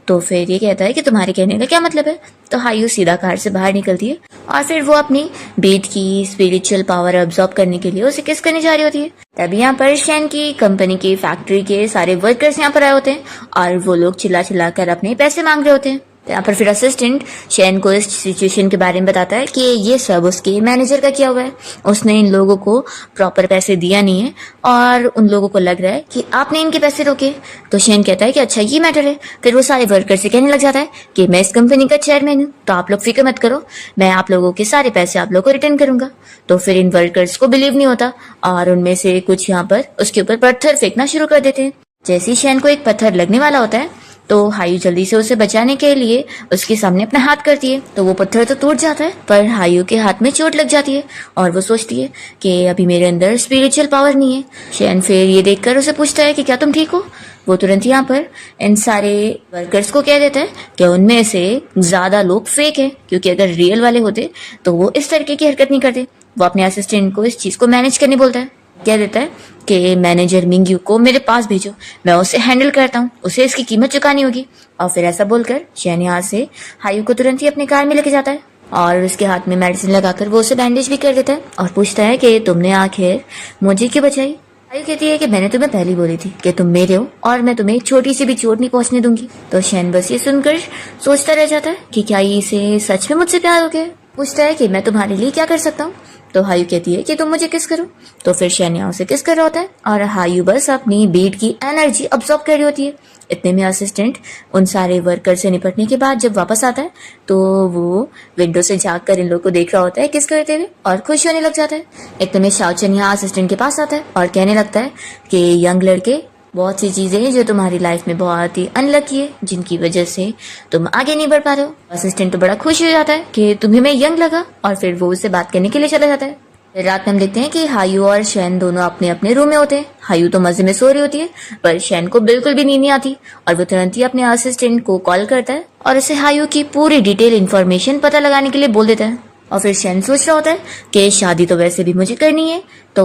तो फिर ये कहता है कि तुम्हारे कहने का क्या मतलब है। तो हायू सीधा कार से बाहर निकलती है और फिर वो अपनी बीट की स्पिरिचुअल पावर अब्सॉर्ब करने के लिए उसे किस करने जा रही होती है। तभी यहाँ पर शैन की कंपनी की फैक्ट्री के सारे वर्कर्स यहाँ पर आए होते हैं और वो लोग चिल्ला चिल्ला कर अपने पैसे मांग रहे होते हैं। यहाँ पर फिर असिस्टेंट शैन को इस सिचुएशन के बारे में बताता है कि ये सब उसके मैनेजर का किया हुआ है, उसने इन लोगों को प्रॉपर पैसे दिया नहीं है और उन लोगों को लग रहा है कि आपने इनके पैसे रोके। तो शैन कहता है कि अच्छा ये मैटर है। फिर वो सारे वर्कर से कहने लग जाता है कि मैं इस कंपनी का चेयरमैन हूँ, तो आप लोग फिक्र मत करो, मैं आप लोगों के सारे पैसे आप लोग को रिटर्न करूंगा। तो फिर इन वर्कर्स को बिलीव नहीं होता और उनमें से कुछ यहाँ पर उसके ऊपर पत्थर फेंकना शुरू कर देते हैं। जैसे ही शैन को एक पत्थर लगने वाला होता है तो हायू जल्दी से उसे बचाने के लिए उसके सामने अपना हाथ करती है। तो वो पत्थर तो टूट जाता है पर हायू के हाथ में चोट लग जाती है और वो सोचती है कि अभी मेरे अंदर स्पिरिचुअल पावर नहीं है। शैन फिर ये देखकर उसे पूछता है कि क्या तुम ठीक हो। वो तुरंत यहाँ पर इन सारे वर्कर्स को कह देता है कि उनमें से ज्यादा लोग फेक है, क्योंकि अगर रियल वाले होते तो वो इस तरीके की हरकत नहीं करते। वो अपने असिस्टेंट को इस चीज को मैनेज करने बोलता है, कह देता है कि मैनेजर मिंग्यू को मेरे पास भेजो, मैं उसे हैंडल करता हूँ, उसे इसकी कीमत चुकानी होगी। और फिर ऐसा बोलकर शैन यहाँ से हायू को तुरंत ही अपनी कार में लेके जाता है और उसके हाथ में मेडिसिन लगाकर वो उसे बैंडेज भी कर देता है और पूछता है कि तुमने आखिर मुझे क्यों बचाई। हायू कहती है कि मैंने तुम्हें पहले बोली थी कि तुम मेरे हो और मैं तुम्हें छोटी सी भी चोट नहीं पहुंचने दूंगी। तो शैन बस ये सुनकर सोचता रह जाता है कि क्या इसे सच में मुझसे प्यार हो गया। पूछता है कि मैं तुम्हारे लिए क्या कर सकता हूँ। तो हायू कहती है कि तुम मुझे किस करो। तो फिर शैन यहाँ से किस कर रहा होता है और हायू बस अपनी बीट की एनर्जी अब्सॉर्ब कर रही होती है। इतने में असिस्टेंट उन सारे वर्कर से निपटने के बाद जब वापस आता है तो वो विंडो से झांक कर इन लोगों को देख रहा होता है किस करते हुए और खुश होने लग जाता है। इतने में शाओ चैन यहाँ असिस्टेंट के पास आता है और कहने लगता है कि यंग लड़के, बहुत सी चीजें हैं जो तुम्हारी लाइफ में बहुत ही अनलकी है, जिनकी वजह से तुम आगे नहीं बढ़ पा रहे हो। असिस्टेंट तो बड़ा खुश हो जाता है कि तुम्हें मैं यंग लगा और फिर वो उससे बात करने के लिए चला जाता है। रात में हम देखते हैं कि हायू और शैन दोनों अपने अपने रूम में होते हैं। हायू तो मजे में सो रही होती है पर शैन को बिल्कुल भी नींद नहीं आती और वो तुरंत ही अपने असिस्टेंट को कॉल करता है और उसे हायू की पूरी डिटेल इन्फॉर्मेशन पता लगाने के लिए बोल देता है। और फिर शैन सोच रहा होता है कि शादी तो वैसे भी मुझे करनी है, तो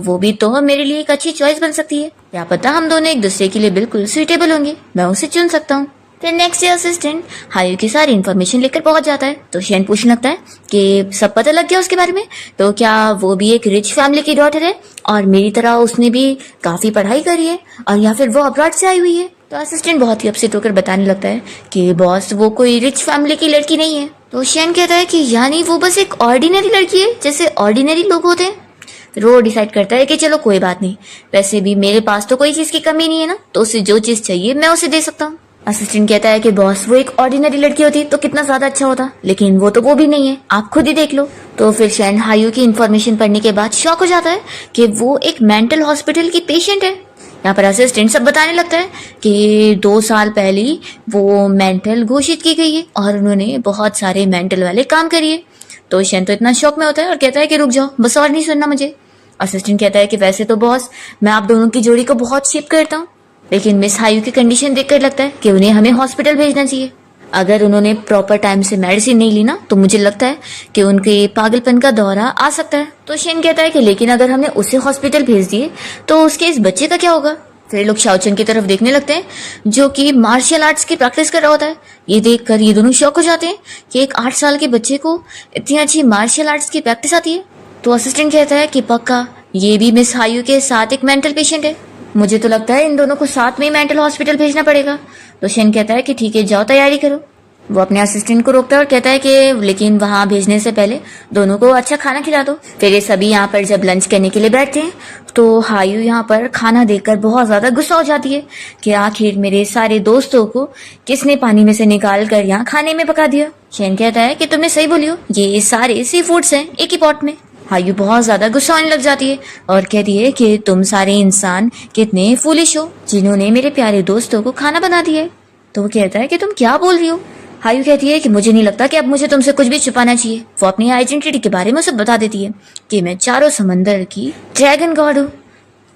वो भी तो मेरे लिए एक अच्छी चॉइस बन सकती है, क्या पता हम दोनों एक दूसरे के लिए बिल्कुल सुइटेबल होंगे, मैं उसे चुन सकता हूँ। फिर नेक्स्ट डे असिस्टेंट हायू की सारी इन्फॉर्मेशन लेकर पहुंच जाता है। तो शैन पूछने लगता है कि सब पता लग गया उसके बारे में, तो क्या वो भी एक रिच फैमिली की डॉटर है और मेरी तरह उसने भी काफी पढ़ाई करी है और या फिर वो अब्रॉड से आई हुई है। तो असिस्टेंट बहुत ही अपसेट होकर बताने लगता है कि बॉस वो कोई रिच फैमिली की लड़की नहीं है। तो शैन कहता है कि यानी वो बस एक ऑर्डिनरी लड़की है जैसे ऑर्डिनरी लोग होते हैं। फिर वो डिसाइड करता है कि चलो कोई बात नहीं, वैसे भी मेरे पास तो कोई चीज की कमी नहीं है ना, तो उसे जो चीज चाहिए मैं उसे दे सकता हूँ। असिस्टेंट कहता है कि बॉस वो एक ऑर्डिनरी लड़की होती तो कितना ज्यादा अच्छा होता, लेकिन वो भी नहीं है, आप खुद ही देख लो। तो फिर शैन हायू की इन्फॉर्मेशन पढ़ने के बाद शॉक हो जाता है कि वो एक मेंटल हॉस्पिटल की पेशेंट है। यहाँ पर असिस्टेंट सब बताने लगता है कि 2 साल पहले वो मेंटल घोषित की गई है और उन्होंने बहुत सारे मेंटल वाले काम करिए। तो शैन तो इतना शौक में होता है और कहता है कि रुक जाओ, बस और नहीं सुनना मुझे। असिस्टेंट कहता है कि वैसे तो बॉस मैं आप दोनों की जोड़ी को बहुत शिप करता हूँ, लेकिन मिस हायू की कंडीशन देखकर लगता है कि उन्हें हमें हॉस्पिटल भेजना चाहिए। अगर उन्होंने प्रॉपर टाइम से मेडिसिन नहीं ली ना तो मुझे लगता है कि उनके पागलपन का दौरा आ सकता है। तो शेन कहता है कि लेकिन अगर हमने उसे हॉस्पिटल भेज दिए तो उसके इस बच्चे का क्या होगा। फिर लोग शाओचन की तरफ देखने लगते हैं जो कि मार्शल आर्ट्स की प्रैक्टिस कर रहा होता है। ये देखकर ये दोनों शॉक हो जाते हैं कि एक 8 साल के बच्चे को इतनी अच्छी मार्शल आर्ट्स की प्रैक्टिस आती है। तो असिस्टेंट कहता है कि पक्का ये भी मिस हायू के साथ एक मेंटल पेशेंट है, मुझे तो लगता है इन दोनों को साथ में मेंटल हॉस्पिटल भेजना पड़ेगा। तो शेन कहता है कि ठीक है, जाओ तैयारी करो। वो अपने असिस्टेंट को रोकता है और कहता है कि लेकिन वहां भेजने से पहले दोनों को अच्छा खाना खिला दो। फिर ये सभी यहाँ पर जब लंच करने के लिए बैठते हैं तो हायू यहाँ पर खाना देखकर बहुत ज्यादा गुस्सा हो जाती है कि आखिर मेरे सारे दोस्तों को किसने पानी में से निकाल कर यहाँ खाने में पका दिया। शेन कहता है कि तुमने सही बोली हो, ये सारे सी फूड्स हैं एक ही पॉट में। हायू बहुत ज्यादा गुस्सा होने लग जाती है और कहती है कि तुम सारे इंसान कितने फूलिश हो जिन्होंने मेरे प्यारे दोस्तों को खाना बना दिया है। तो वो कहता है कि तुम क्या बोल रही हो। हायू कहती है कि मुझे नहीं लगता कि अब मुझे तुमसे कुछ भी छुपाना चाहिए। वो अपनी आइडेंटिटी के बारे में सब बता देती है कि मैं चारों समंदर की ड्रैगन गॉड हूँ।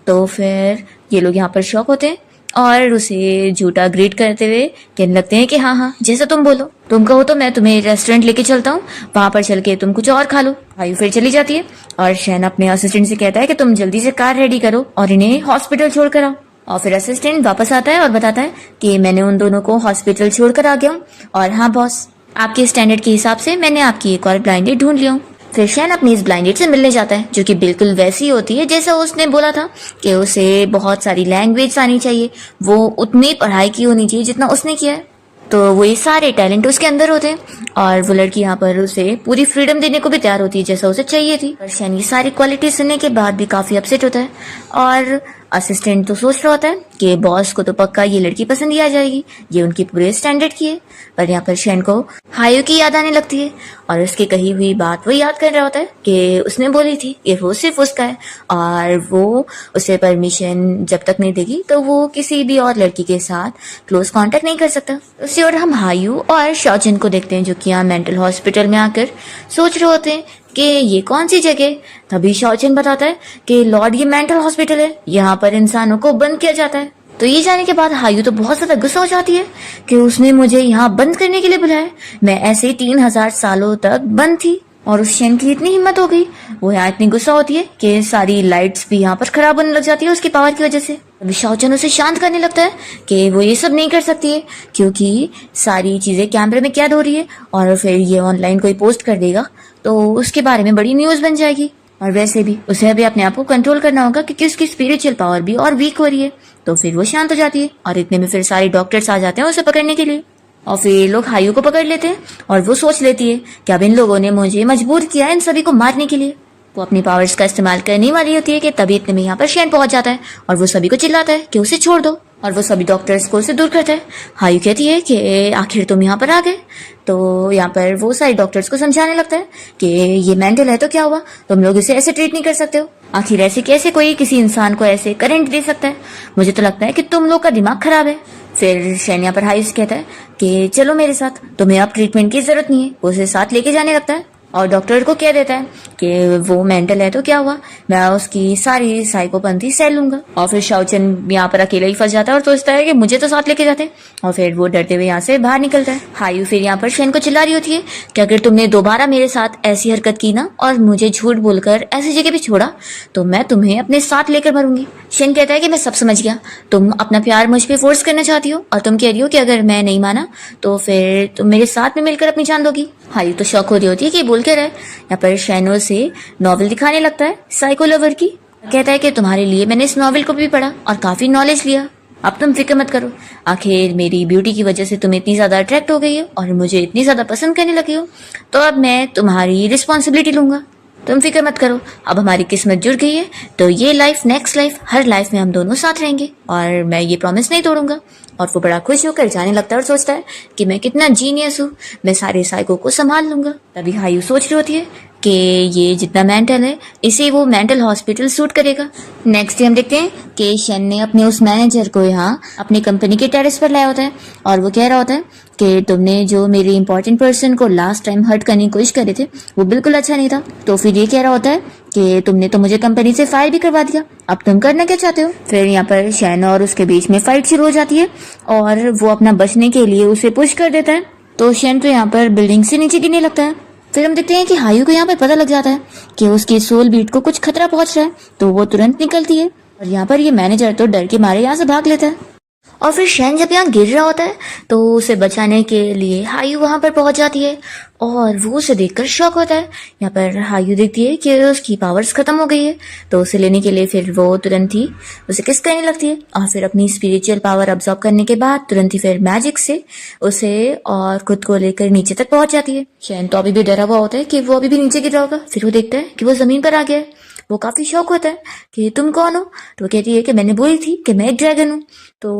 तो फिर ये लोग यहाँ पर शॉक होते हैं और उसे झूठा ग्रीट करते हुए कहने लगते हैं कि हाँ हाँ जैसा तुम बोलो, तुम कहो तो मैं तुम्हें रेस्टोरेंट लेके चलता हूँ, वहां पर चल के तुम कुछ और खा लो। हायू फिर चली जाती है और शैन अपने असिस्टेंट से कहता है कि तुम जल्दी से कार रेडी करो और इन्हें हॉस्पिटल छोड़कर आओ। और फिर असिस्टेंट वापस आता है और बताता है कि मैंने उन दोनों को हॉस्पिटल छोड़कर आ गया हूँ और हाँ बॉस, आपके स्टैंडर्ड के हिसाब से मैंने आपकी एक और ब्लाइंड डेट ढूंढ लिया हूँ। फिर शैन अपनी इस ब्लाइंड डेट से मिलने जाता है जो कि बिल्कुल वैसी होती है जैसा उसने बोला था कि उसे बहुत सारी लैंग्वेज आनी चाहिए, वो उतनी पढ़ाई की होनी चाहिए जितना उसने किया है। तो वो ये सारे टैलेंट उसके अंदर होते हैं और वो लड़की यहाँ पर उसे पूरी फ्रीडम देने को भी तैयार होती है जैसा उसे चाहिए थी। पर शैन ये सारी क्वालिटी सुनने के बाद भी काफी अपसेट होता है और असिस्टेंट तो सोच रहा होता है कि बॉस को तो पक्का ये लड़की पसंद ही आ जाएगी, ये उनकी पूरे स्टैंडर्ड की है। पर यहाँ पर शैन को हायू की याद आने लगती है और उसकी कही हुई बात वो याद कर रहा होता है कि उसने बोली थी कि वो सिर्फ उसका है और वो उसे परमिशन जब तक नहीं देगी तो वो किसी भी और लड़की के साथ क्लोज कांटेक्ट नहीं कर सकता। उसी और हम हायू और शाओचन को देखते हैं जो कि यहाँ मेंटल हॉस्पिटल में आकर सोच रहे होते हैं कि ये कौन सी जगह। तभी शाओचन बताता है कि लॉर्ड ये मेंटल हॉस्पिटल है, यहाँ पर इंसानों को बंद किया जाता है। तो ये जाने के बाद हायू तो बहुत ज्यादा गुस्सा हो जाती है कि उसने मुझे यहाँ बंद करने के लिए बुलाया, मैं ऐसे 3000 सालों तक बंद थी। और उस शेन की इतनी हिम्मत हो गई, वो यहाँ इतनी गुस्सा होती है कि सारी लाइट्स भी यहाँ पर खराब होने लग जाती है उसकी पावर की वजह से। अभी शाओचन उसे शांत करने लगता है कि वो ये सब नहीं कर सकती है क्योंकि सारी चीजें कैमरे में कैद हो रही है और फिर ये ऑनलाइन कोई पोस्ट कर देगा तो उसके बारे में बड़ी न्यूज बन जाएगी। और वैसे भी उसे अभी अपने आप को कंट्रोल करना होगा क्योंकि उसकी स्पिरिचुअल पावर भी और वीक हो रही है। तो फिर वो शांत हो जाती है और इतने में फिर सारे डॉक्टर्स आ जाते हैं उसे पकड़ने के लिए और फिर ये लोग हायू को पकड़ लेते हैं और वो सोच लेती है कि अब इन लोगों ने मुझे मजबूर किया है इन सभी को मारने के लिए। वो अपनी पावर्स का इस्तेमाल करने वाली होती है कि तभी इतने में यहाँ पर शैन पहुंच जाता है और वो सभी को चिल्लाता है कि उसे छोड़ दो और वो सभी डॉक्टर्स को उसे दूर करता है। हायू कहती है कि आखिर तुम यहाँ पर आ गए। तो यहाँ पर वो सारे डॉक्टर्स को समझाने लगता है कि ये मेंटल है तो क्या हुआ, तुम लोग इसे ऐसे ट्रीट नहीं कर सकते हो, आखिर ऐसे कैसे कोई किसी इंसान को ऐसे करंट दे सकता है, मुझे तो लगता है कि तुम लोग का दिमाग खराब है। फिर शैन यहाँ पर हायू से कहता है कि चलो मेरे साथ, तुम्हें अब ट्रीटमेंट की जरूरत नहीं है। वो उसे साथ लेके जाने लगता है और डॉक्टर को कह देता है कि वो मेंटल है तो क्या हुआ, मैं उसकी सारी साइकोपंथी सह लूंगा। और फिर शाओचन यहाँ पर अकेला ही फंस जाता है और सोचता है कि मुझे तो साथ लेके जाते और फिर वो डरते हुए यहाँ से बाहर निकलता है। हायू फिर यहाँ पर शैन को चिल्ला रही होती है कि अगर तुमने दोबारा मेरे साथ ऐसी हरकत की ना और मुझे झूठ बोलकर ऐसी जगह पे छोड़ा तो मैं तुम्हें अपने साथ लेकर मरूंगी। शैन कहता है कि मैं सब समझ गया, तुम अपना प्यार मुझ पे फोर्स करना चाहती हो और तुम कह रही हो कि अगर मैं नहीं माना तो फिर तुम मेरे साथ में मिलकर अपनी जान दोगी। हायू तो शौक हो रही होती है कि बोल के रहे। यहाँ पर शैनो से नॉवेल दिखाने लगता है साइको लवर की, कहता है कि तुम्हारे लिए मैंने इस नॉवेल को भी पढ़ा और काफी नॉलेज लिया, अब तुम फिक्र मत करो, आखिर मेरी ब्यूटी की वजह से तुम इतनी ज्यादा अट्रैक्ट हो गई हो और मुझे इतनी ज्यादा पसंद करने लगी हो तो अब मैं तुम्हारी रिस्पॉन्सिबिलिटी लूंगा, तुम फिक्र मत करो, अब हमारी किस्मत जुड़ गई है तो ये लाइफ नेक्स्ट लाइफ हर लाइफ में हम दोनों साथ रहेंगे और मैं ये प्रॉमिस नहीं तोड़ूंगा। और वो बड़ा खुश होकर जाने लगता है और सोचता है कि मैं कितना जीनियस हूँ, मैं सारे साइको को संभाल लूंगा। तभी हायू सोच रही होती है कि ये जितना मेंटल है इसे वो मेंटल हॉस्पिटल सूट करेगा। नेक्स्ट डे हम देखते हैं कि शन ने अपने उस मैनेजर को यहाँ अपनी कंपनी के टेरेस पर लाया होता है और वो कह रहा होता है कि तुमने जो मेरे इंपॉर्टेंट पर्सन को लास्ट टाइम हर्ट करने की कोशिश करे थे वो बिल्कुल अच्छा नहीं था। तो फिर ये कह रहा होता है कि तुमने तो मुझे कंपनी से फायर भी करवा दिया, अब तुम करना क्या चाहते हो। फिर यहाँ पर शन और उसके बीच में फाइट शुरू हो जाती है और वो अपना बचने के लिए उसे पुश कर देता है। तो शन तो यहाँ पर बिल्डिंग से नीचे गिरने लगता है। फिर हम देखते हैं कि हायू को यहाँ पर पता लग जाता है कि उसकी सोल बीट को कुछ खतरा पहुंच रहा है, तो वो तुरंत निकलती है और यहाँ पर ये मैनेजर तो डर के मारे यहाँ से भाग लेता है। और फिर शन जब यहाँ गिर रहा होता है तो उसे बचाने के लिए हायू वहां पर पहुंच जाती है और वो उसे देखकर शॉक होता है। यहाँ पर हायू देखती है कि उसकी पावर्स खत्म हो गई है, तो उसे लेने के लिए फिर वो तुरंत ही उसे किस करने लगती है और फिर अपनी स्पिरिचुअल पावर अब्सॉर्ब करने के बाद तुरंत ही फिर मैजिक से उसे और खुद को लेकर नीचे तक पहुंच जाती है। शन तो अभी भी डरा हुआ होता है कि वो अभी भी नीचे गिर रहा होगा। फिर वो देखता है कि वो जमीन पर आ गया है। वो काफी शौक होता है कि तुम कौन हो, तो वो कहती है कि मैंने बोली थी कि मैं एक ड्रैगन हूँ। तो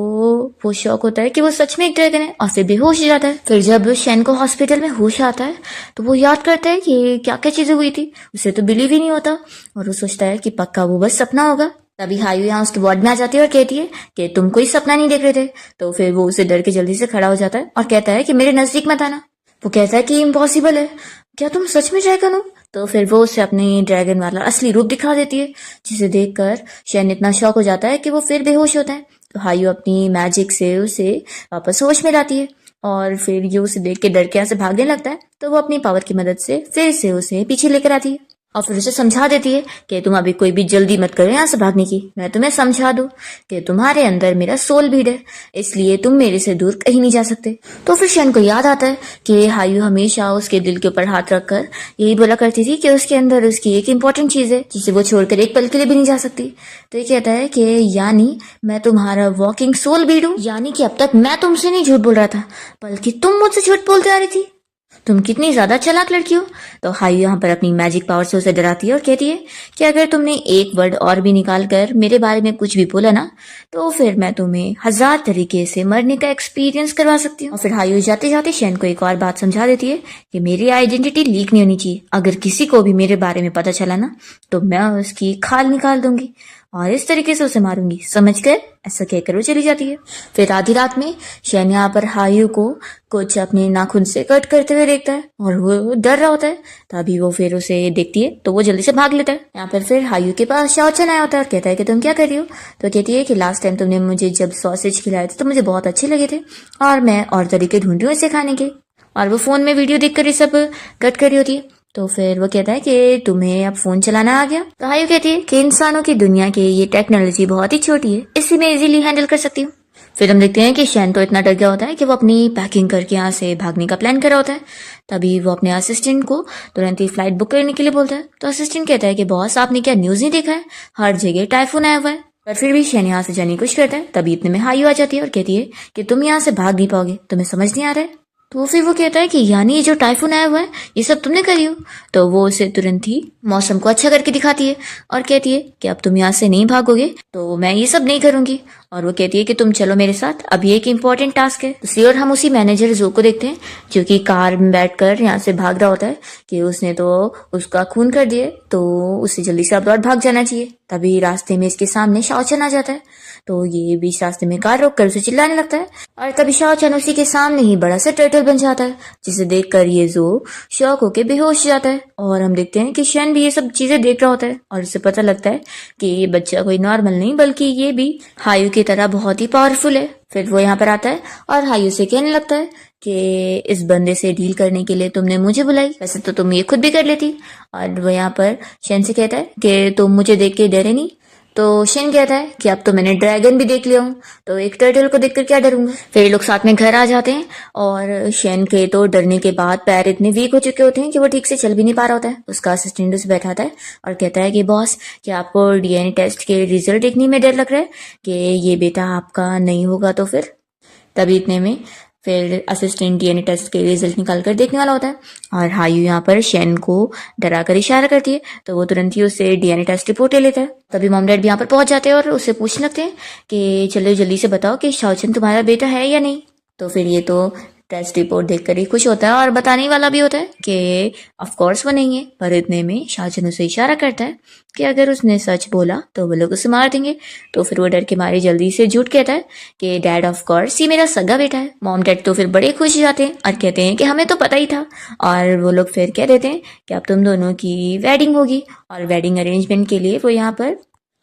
वो शौक होता है कि वो सच में एक ड्रैगन है और फिर बेहोश हो जाता है। फिर जब शन को हॉस्पिटल में होश आता है तो वो याद करता है कि क्या क्या चीजें हुई थी, उसे तो बिलीव ही नहीं होता और वो सोचता है कि पक्का वो बस सपना होगा। तभी हायू यहाँ उसके वार्ड में आ जाती है और कहती है कि तुम कोई सपना नहीं देख रहे थे। तो फिर वो उसे डर के जल्दी से खड़ा हो जाता है और कहता है कि मेरे नजदीक मत आना। वो कहता है कि इम्पॉसिबल है, क्या तुम सच में ड्रैगन हो। तो फिर वो उसे अपनी ड्रैगन वाला असली रूप दिखा देती है, जिसे देखकर शन इतना शॉक हो जाता है कि वो फिर बेहोश होता है। तो हायू अपनी मैजिक से उसे वापस होश में लाती है और फिर ये उसे देख के डर के यहाँ से भागने लगता है। तो वो अपनी पावर की मदद से फिर से उसे पीछे लेकर आती है और फिर उसे समझा देती है कि तुम अभी कोई भी जल्दी मत करो यहाँ से भागने की, मैं तुम्हें समझा दूं कि तुम्हारे अंदर मेरा सोल बीड है, इसलिए तुम मेरे से दूर कहीं नहीं जा सकते। तो फिर शन को याद आता है कि हायू हमेशा उसके दिल के ऊपर हाथ रखकर यही बोला करती थी कि उसके अंदर उसकी एक इम्पोर्टेंट चीज है जिसे वो छोड़कर एक पल के लिए भी नहीं जा सकती। तो ये कहता है कि यानी मैं तुम्हारा वॉकिंग सोल बीड हूँ, यानी कि अब तक मैं तुमसे नहीं झूठ बोल रहा था बल्कि तुम मुझसे झूठ बोलते आ रही थी। तुम कितनी ज्यादा चालाक लड़की हो। तो हायू यहाँ पर अपनी मैजिक पावर से उसे डराती है और कहती है कि अगर तुमने एक वर्ड और भी निकाल कर मेरे बारे में कुछ भी बोला ना तो फिर मैं तुम्हें 1000 तरीके से मरने का एक्सपीरियंस करवा सकती हूँ। और फिर हायू जाते जाते शन को एक और बात समझा देती है कि मेरी आइडेंटिटी लीक नहीं होनी चाहिए, अगर किसी को भी मेरे बारे में पता चला ना तो मैं उसकी खाल निकाल दूंगी और इस तरीके से उसे मारूंगी, समझ गए। ऐसा कहकर वो चली जाती है। फिर आधी रात में शन यहाँ पर हायू को कुछ अपने नाखून से कट करते हुए देखता है और वो डर रहा होता है। तभी वो फिर उसे देखती है तो वो जल्दी से भाग लेता है। यहाँ पर फिर हायू के पास शाओचन आया होता है और कहता है कि तुम क्या कर रही हो। तो कहती है कि लास्ट टाइम तुमने मुझे जब सॉसेज खिलाए थे तो मुझे बहुत अच्छे लगे थे और मैं और तरीके ढूंढ रही हूँ इसे खाने के, और वो फोन में वीडियो देखकर ये सब कट कर रही होती है। तो फिर वो कहता है कि तुम्हें अब फोन चलाना आ गया। तो हायू कहती है कि इंसानों की दुनिया की ये टेक्नोलॉजी बहुत ही छोटी है, इसी में इजीली हैंडल कर सकती हूँ। फिर हम देखते हैं कि शन तो इतना डर गया होता है कि वो अपनी पैकिंग करके यहाँ से भागने का प्लान कर रहा होता है। तभी वो अपने असिस्टेंट को तुरंत ही फ्लाइट बुक करने के लिए बोलता है। तो असिस्टेंट कहता है कि बॉस आपने क्या न्यूज नहीं देखा है, हर जगह टाइफून आया हुआ है। पर फिर भी शन यहाँ से जाने की कोशिश करता है। तभी इतने में हायू आ जाती है और कहती है कि तुम यहाँ से भाग नहीं पाओगे, तुम्हें समझ नहीं आ रहा है। तो फिर वो कहता है कि यानी ये जो टाइफून आया हुआ है ये सब तुमने करी हो। तो वो उसे तुरंत ही मौसम को अच्छा करके दिखाती है और कहती है कि अब तुम यहाँ से नहीं भागोगे तो मैं ये सब नहीं करूंगी। और वो कहती है कि तुम चलो मेरे साथ, अभी एक इम्पोर्टेंट टास्क है। दूसरी ओर हम उसी मैनेजर जो को देखते हैं जो कि कार में बैठकर यहाँ से भाग रहा होता है कि उसने तो उसका खून कर दिया, तो उसे जल्दी से अब्रॉड भाग जाना चाहिए। तभी रास्ते में इसके सामने शाओचन आ जाता है। तो ये बीच रास्ते में कार रोक कर उसे चिल्लाने लगता है और तभी शाओचन उसी के सामने ही बड़ा सा टर्टल बन जाता है, जिसे देखकर ये जो शॉक होके बेहोश हो जाता है। और हम देखते हैं कि शन भी ये सब चीजें देख रहा होता है और उसे पता लगता है कि ये बच्चा कोई नॉर्मल नहीं बल्कि ये भी हायू की तरह बहुत ही पावरफुल है। फिर वो यहाँ पर आता है और हायू से कहने लगता है कि इस बंदे से डील करने के लिए तुमने मुझे बुलाई, वैसे तो तुम ये खुद भी कर लेती। और वो यहाँ पर शन से कहता है कि तुम मुझे देख के डरे नहीं। तो शन कहता है कि अब तो मैंने ड्रैगन भी देख लिया हूँ, तो एक टर्टल को देखकर क्या डरूंगा। फिर ये लोग साथ में घर आ जाते हैं और शन के तो डरने के बाद पैर इतने वीक हो चुके होते हैं कि वो ठीक से चल भी नहीं पा रहा होता है। उसका असिस्टेंट उसे बैठाता है और कहता है कि बॉस, क्या आपको डीएनए टेस्ट के रिजल्ट देखने में डर लग रहा है कि ये बेटा आपका नहीं होगा। तो फिर तभी इतने में फिर असिस्टेंट डीएनए टेस्ट के रिजल्ट निकाल कर देखने वाला होता है और हायू यहाँ पर शेन को डरा कर इशारा करती है, तो वो तुरंत ही उससे डीएनए टेस्ट रिपोर्ट ले लेता है। तभी मॉम डैड भी यहाँ पर पहुंच जाते हैं और उससे पूछने लगते हैं कि चलो जल्दी से बताओ कि शाओचन तुम्हारा बेटा है या नहीं। तो फिर ये तो टेस्ट रिपोर्ट देखकर ही खुश होता है और बताने वाला भी होता है कि ऑफ कोर्स वो नहीं है, पर इतने में शाओचन उसे इशारा करता है कि अगर उसने सच बोला तो वो लोग उसे मार देंगे। तो फिर वो डर के मारे जल्दी से झूठ कहता है कि डैड ऑफ कोर्स ये मेरा सगा बेटा है। मॉम डैड तो फिर बड़े खुश हो जाते हैं और कहते हैं कि हमें तो पता ही था। और वो लोग फिर कह देते हैं कि अब तुम दोनों की वेडिंग होगी और वेडिंग अरेंजमेंट के लिए वो यहाँ पर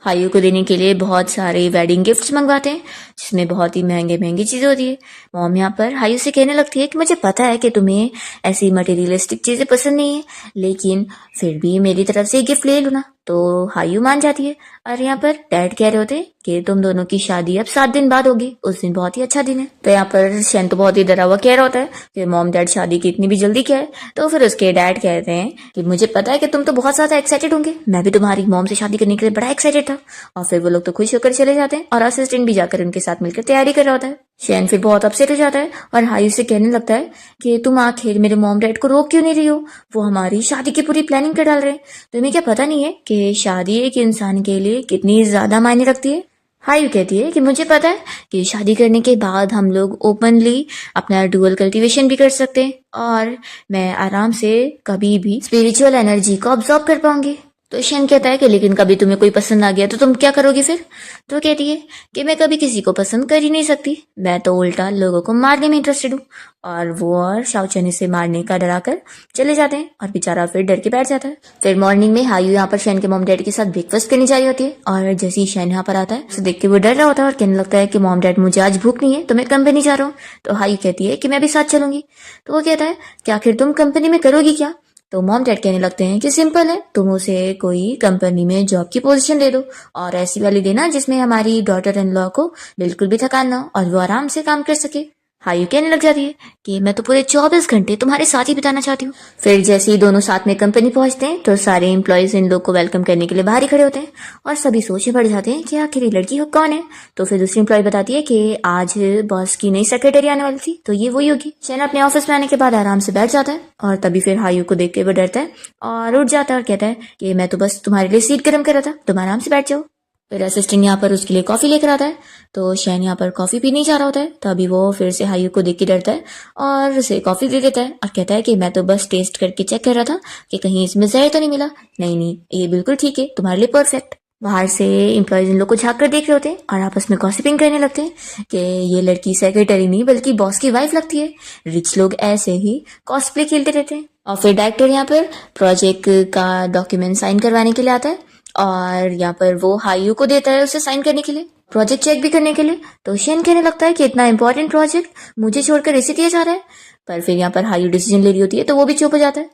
हायू को देने के लिए बहुत सारे वेडिंग गिफ्ट्स मंगवाते हैं, जिसमें बहुत ही महंगे महंगी चीज़ें होती है। मॉम यहाँ पर हायू से कहने लगती है कि मुझे पता है कि तुम्हें ऐसी मटेरियलिस्टिक चीज़ें पसंद नहीं है, लेकिन फिर भी मेरी तरफ से गिफ्ट ले लो ना। तो हायू मान जाती है और यहाँ पर डैड कह रहे होते हैं कि तुम दोनों की शादी अब 7 दिन बाद होगी, उस दिन बहुत ही अच्छा दिन है। तो यहाँ पर शेन तो बहुत ही डरा हुआ कह रहा होता है कि मॉम डैड शादी की इतनी भी जल्दी क्या है। तो फिर उसके डैड कहते हैं कि मुझे पता है कि तुम तो बहुत ज्यादा एक्साइटेड होंगे, मैं भी तुम्हारी मॉम से शादी करने के लिए बड़ा एक्साइटेड था। और फिर वो लोग तो खुश होकर चले जाते हैं और असिस्टेंट भी जाकर उनके साथ मिलकर तैयारी कर रहा होता है। शेन फिर बहुत अपसेट हो जाता है और हायू से कहने लगता है कि तुम आखिर मेरे मॉम डैड को रोक क्यों नहीं रही हो, वो हमारी शादी की पूरी प्लानिंग कर डाल रहे हैं। तुम्हें क्या पता नहीं है कि शादी एक इंसान के लिए कितनी ज्यादा मायने रखती है। हायू कहती है कि मुझे पता है कि शादी करने के बाद हम लोग ओपनली अपना डुअल कल्टीवेशन भी कर सकते हैं और मैं आराम से कभी भी स्पिरिचुअल एनर्जी को ऑब्जॉर्व कर पाऊंगी। तो शेन कहता है कि लेकिन कभी तुम्हें कोई पसंद आ गया तो तुम क्या करोगी फिर। तो कहती है कि मैं कभी किसी को पसंद कर ही नहीं सकती, मैं तो उल्टा लोगों को मारने में इंटरेस्टेड हूँ। और वो और शाओचन इसे मारने का डराकर चले जाते हैं और बेचारा फिर डर के बैठ जाता है। फिर मॉर्निंग में हायू यहाँ पर शेन के मॉम डैड के साथ ब्रेकफास्ट करने जा रही होती है और जैसे ही शेन यहाँ पर आता है उसे देख के वो डर रहा होता है और कहने लगता है कि मॉम डैड मुझे आज भूख नहीं है तो मैं कंपनी जा रहा हूँ। तो हायू कहती है कि मैं भी साथ चलूंगी। तो वो कहता है कि आखिर तुम कंपनी में करोगी क्या। तो मॉम डैड कहने लगते हैं कि सिंपल है, तुम उसे कोई कंपनी में जॉब की पोजीशन दे दो और ऐसी वाली देना जिसमें हमारी डॉटर इन लॉ को बिल्कुल भी थकान ना हो और वो आराम से काम कर सके। हायू कहने लग जाती है कि मैं तो पूरे 24 घंटे तुम्हारे साथ ही बिताना चाहती हूँ। फिर जैसे ही दोनों साथ में कंपनी पहुंचते हैं तो सारे एम्प्लॉयज इन लोग को वेलकम करने के लिए बाहर ही खड़े होते हैं और सभी सोच में पड़ जाते हैं कि आखिर ये लड़की कौन है। तो फिर दूसरी एम्प्लॉय बताती है कि आज बॉस की नई सेक्रेटरी आने वाली थी, तो ये वही होगी। शेन अपने ऑफिस में आने के बाद आराम से बैठ जाता है और तभी फिर हायू को देख के वो डरता है और उठ जाता है और कहता है कि मैं तो बस तुम्हारे लिए सीट गर्म कर रहा था, तुम आराम से बैठ जाओ। फिर असिस्टेंट यहाँ पर उसके लिए कॉफी लेकर आता है, तो शेन यहाँ पर कॉफी पीने जा रहा होता है, तभी वो फिर से हायू को देख के डरता है और उसे कॉफी दे देता है और कहता है कि मैं तो बस टेस्ट करके चेक कर रहा था कि कहीं इसमें जहर तो नहीं मिला। नहीं नहीं, ये बिल्कुल ठीक है, तुम्हारे लिए परफेक्ट। बाहर से एम्प्लॉयज इन लोग को झाँक कर देख रहे होते हैं और आपस में गॉसिपिंग करने लगते हैं कि ये लड़की सेक्रेटरी नहीं बल्कि बॉस की वाइफ लगती है। रिच लोग ऐसे ही कॉस्प्ले खेलते रहते हैं। और फिर डायरेक्टर यहाँ पर प्रोजेक्ट का डॉक्यूमेंट साइन करवाने के लिए आता है और यहाँ पर वो हायू को देता है उसे साइन करने के लिए, प्रोजेक्ट चेक भी करने के लिए। तो शेन कहने लगता है कि इतना इंपॉर्टेंट प्रोजेक्ट मुझे छोड़कर इसे दिया जा रहा है, पर फिर यहाँ पर हायू डिसीजन ले रही होती है तो वो भी चुप हो जाता है।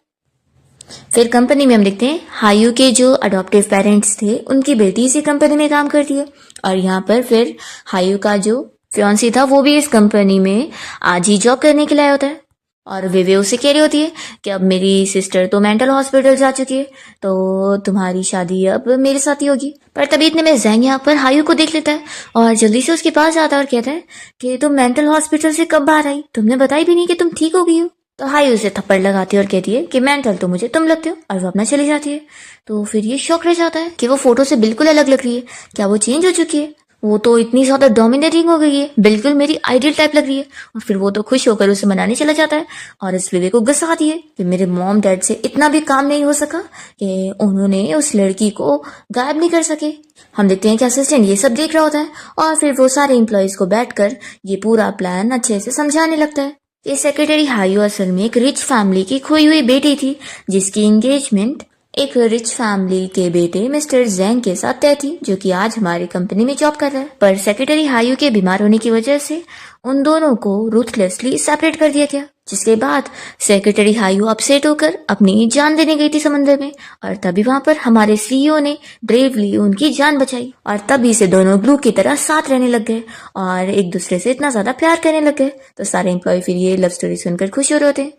फिर कंपनी में हम देखते हैं हायू के जो अडॉप्टिव पेरेंट्स थे उनकी बेटी इसी कंपनी में काम करती है और यहाँ पर फिर हायू का जो फियांसी था वो भी इस कंपनी में आज ही जॉब करने के लिए आया होता है और वे उसे कह रही होती है कि अब मेरी सिस्टर तो मेंटल हॉस्पिटल जा चुकी है तो तुम्हारी शादी अब मेरे साथ ही होगी। पर तभी इतने में जैंग यहाँ पर हायू को देख लेता है और जल्दी से उसके पास जाता है और कहता है कि तुम मेंटल हॉस्पिटल से कब बाहर आई, तुमने बताई भी नहीं कि तुम ठीक हो गई हो। तो हायू उसे थप्पड़ लगाती है और कहती है कि मेंटल तो मुझे तुम लगते हो, और वो अपना चली जाती है। तो फिर ये शौक रह जाता है कि वो फोटो से बिल्कुल अलग लग रही है, क्या वो चेंज हो चुकी है, वो तो इतनी ज्यादा डोमिनेटिंग हो गई है, बिल्कुल मेरी आइडियल टाइप लग रही है। और फिर वो तो खुश होकर उसे मनाने चला जाता है और इस विवे को गुस्सा आती है कि मेरे मॉम डैड से इतना भी काम नहीं हो सका कि उन्होंने उस लड़की को गायब नहीं कर सके। हम देखते हैं कि असिस्टेंट ये सब देख रहा होता है और फिर वो सारे एम्प्लॉयज को बैठकर ये पूरा प्लान अच्छे से समझाने लगता है। ये सेक्रेटरी हायू असल में एक रिच फैमिली की खोई हुई बेटी थी जिसकी एंगेजमेंट एक रिच फैमिली के बेटे मिस्टर जैंग के साथ तय थी, जो कि आज हमारी कंपनी में जॉब कर रहा है। पर सेक्रेटरी हायू के बीमार होने की वजह से उन दोनों को रूथलेसली सेपरेट कर दिया गया, जिसके बाद सेक्रेटरी हायू अपसेट होकर अपनी जान देने गई थी समंदर में और तभी वहां पर हमारे सीईओ ने ब्रेवली उनकी जान बचाई और तभी से दोनों ग्लू की तरह साथ रहने लग गए और एक दूसरे से इतना ज्यादा प्यार करने लग गए। तो सारे एम्प्लॉय फिर ये लव स्टोरी सुनकर खुश हो रहे होते हैं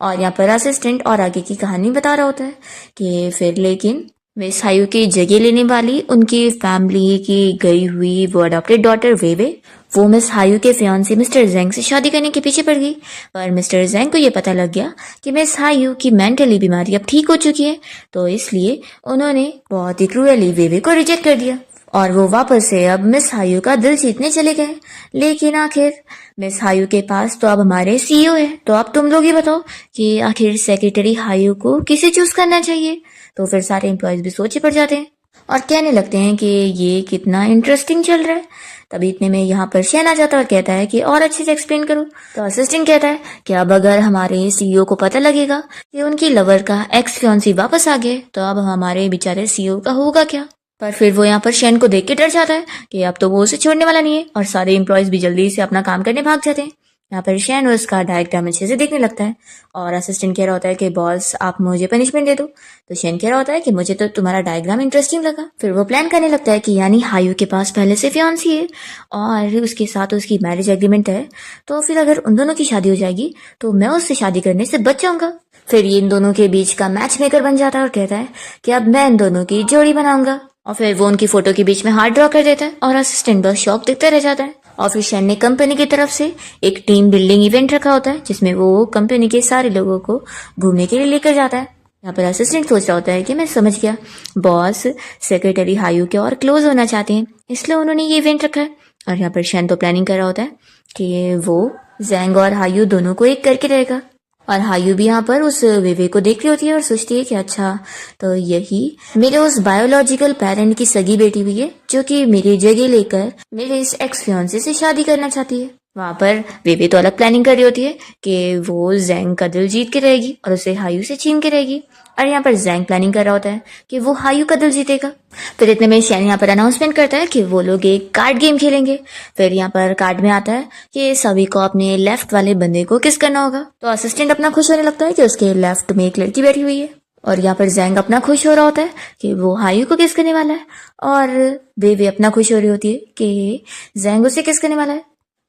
और यहाँ पर असिस्टेंट और आगे की कहानी बता रहा होता है कि फिर लेकिन मिस हायू की जगह लेने वाली उनकी फैमिली की गई हुई वो अडॉप्टेड डॉटर वेवे वो मिस हायू के फियांसे मिस्टर जेंग से शादी करने के पीछे पड़ गई। पर मिस्टर जेंग को ये पता लग गया कि मिस हायू की मेंटली बीमारी अब ठीक हो चुकी है, तो इसलिए उन्होंने बहुत ही क्रूअली वेवे को रिजेक्ट कर दिया और वो वापस से अब मिस हायू का दिल जीतने चले गए। लेकिन आखिर मिस हायू के पास तो अब हमारे सीईओ है, तो अब तुम लोग ही बताओ कि आखिर सेक्रेटरी हायू को किसे चूज करना चाहिए। तो फिर सारे एम्प्लॉयज भी सोचे पड़ जाते हैं और कहने लगते हैं कि ये कितना इंटरेस्टिंग चल रहा है। तभी इतने में यहाँ पर शैन आ जाता है और कहता है कि और अच्छे से एक्सप्लेन करो। तो असिस्टेंट कहता है कि अब अगर हमारे सीईओ को पता लगेगा कि उनकी लवर का एक्स फियांसी वापस आ गया, तो अब हमारे बेचारे सीईओ का होगा क्या। पर फिर वो यहाँ पर शैन को देख के डर जाता है कि अब तो वो उसे छोड़ने वाला नहीं है और सारे एम्प्लॉयज भी जल्दी से अपना काम करने भाग जाते हैं। यहाँ पर शैन उसका डायग्राम अच्छे से देखने लगता है और असिस्टेंट कह रहा होता है कि बॉस आप मुझे पनिशमेंट दे दो। तो शैन कह रहा होता है कि मुझे तो तुम्हारा डायग्राम इंटरेस्टिंग लगा। फिर वो प्लान करने लगता है कि यानी हायू के पास पहले से फियांसी है और उसके साथ उसकी मैरिज एग्रीमेंट है, तो फिर अगर उन दोनों की शादी हो जाएगी तो मैं उससे शादी करने से बच जाऊंगा। फिर ये इन दोनों के बीच का मैच मेकर बन जाता है और कहता है कि अब मैं इन दोनों की जोड़ी बनाऊंगा। और फिर वो उनकी फोटो के बीच में हार्ट ड्रॉ कर देता है और असिस्टेंट बस शॉक दिखता रह जाता है। और फिर शैन ने कंपनी की तरफ से एक टीम बिल्डिंग इवेंट रखा होता है जिसमें वो कंपनी के सारे लोगों को घूमने के लिए लेकर जाता है। यहाँ पर असिस्टेंट सोच रहा होता है कि मैं समझ गया, बॉस सेक्रेटरी हायू के और क्लोज होना चाहते हैं इसलिए उन्होंने ये इवेंट रखा है। और यहाँ पर शैन तो प्लानिंग कर रहा होता है कि वो जेंग और हायू दोनों को एक करके रहेगा। और हायू भी यहाँ पर उस वेवे को देख रही होती है और सोचती है कि अच्छा, तो यही मेरे उस बायोलॉजिकल पेरेंट की सगी बेटी भी है जो कि मेरी जगह लेकर मेरे इस एक्स फियांसे से शादी करना चाहती है। वहां पर वेवे तो अलग प्लानिंग कर रही होती है कि वो जेंग का दिल जीत के रहेगी और उसे हायू से छीन के रहेगी। और यहाँ पर जेंग प्लानिंग कर रहा होता है कि वो हायू का दिल जीतेगा। फिर इतने में शैन यहाँ पर अनाउंसमेंट करता है कि वो लोग एक कार्ड गेम खेलेंगे। फिर यहाँ पर कार्ड में आता है कि सभी को अपने लेफ्ट वाले बंदे को किस करना होगा। तो असिस्टेंट अपना खुश होने लगता है कि उसके लेफ्ट में एक लड़की बैठी हुई है और यहाँ पर जेंग अपना खुश हो रहा होता है कि वो हायू को किस करने वाला है और बेबी अपना खुश हो रही होती है कि जेंग उसे किस करने वाला है।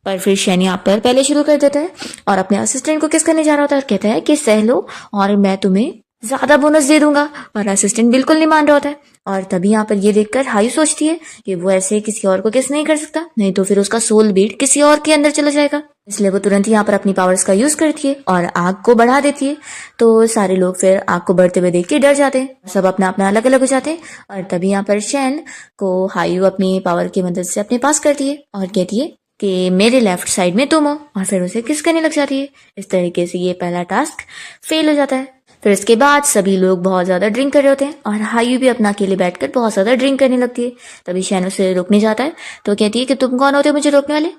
पर फिर शैन यहाँ पर पहले शुरू कर देता है और अपने असिस्टेंट को किस करने जा रहा होता है और कहता है कि सह लो और मैं तुम्हें ज्यादा बोनस दे दूंगा। और असिस्टेंट बिल्कुल नहीं मान रहा होता है। और तभी यहाँ पर ये देखकर हायू सोचती है कि वो ऐसे किसी और को किस नहीं कर सकता, नहीं तो फिर उसका सोल बीट किसी और के अंदर चला जाएगा। इसलिए वो तुरंत यहाँ पर अपनी पावर्स का यूज करती है और आग को बढ़ा देती है। तो सारे लोग फिर आग को बढ़ते हुए देख के डर जाते हैं, सब अपना अपना अलग अलग हो जाते हैं। और तभी यहाँ पर शैन को हायू अपनी पावर की मदद से अपने पास करती है और कहती है कि मेरे लेफ्ट साइड में तुम हो, और फिर उसे किस करने लग जाती है। इस तरीके से ये पहला टास्क फेल हो जाता है। फिर इसके बाद सभी लोग बहुत ज्यादा ड्रिंक कर रहे होते हैं और हायू भी अपना अकेले बैठकर बहुत ज्यादा ड्रिंक करने लगती है। तभी शैन उसे रोकने जाता है तो कहती है कि तुम कौन होते हो मुझे रोकने वाले।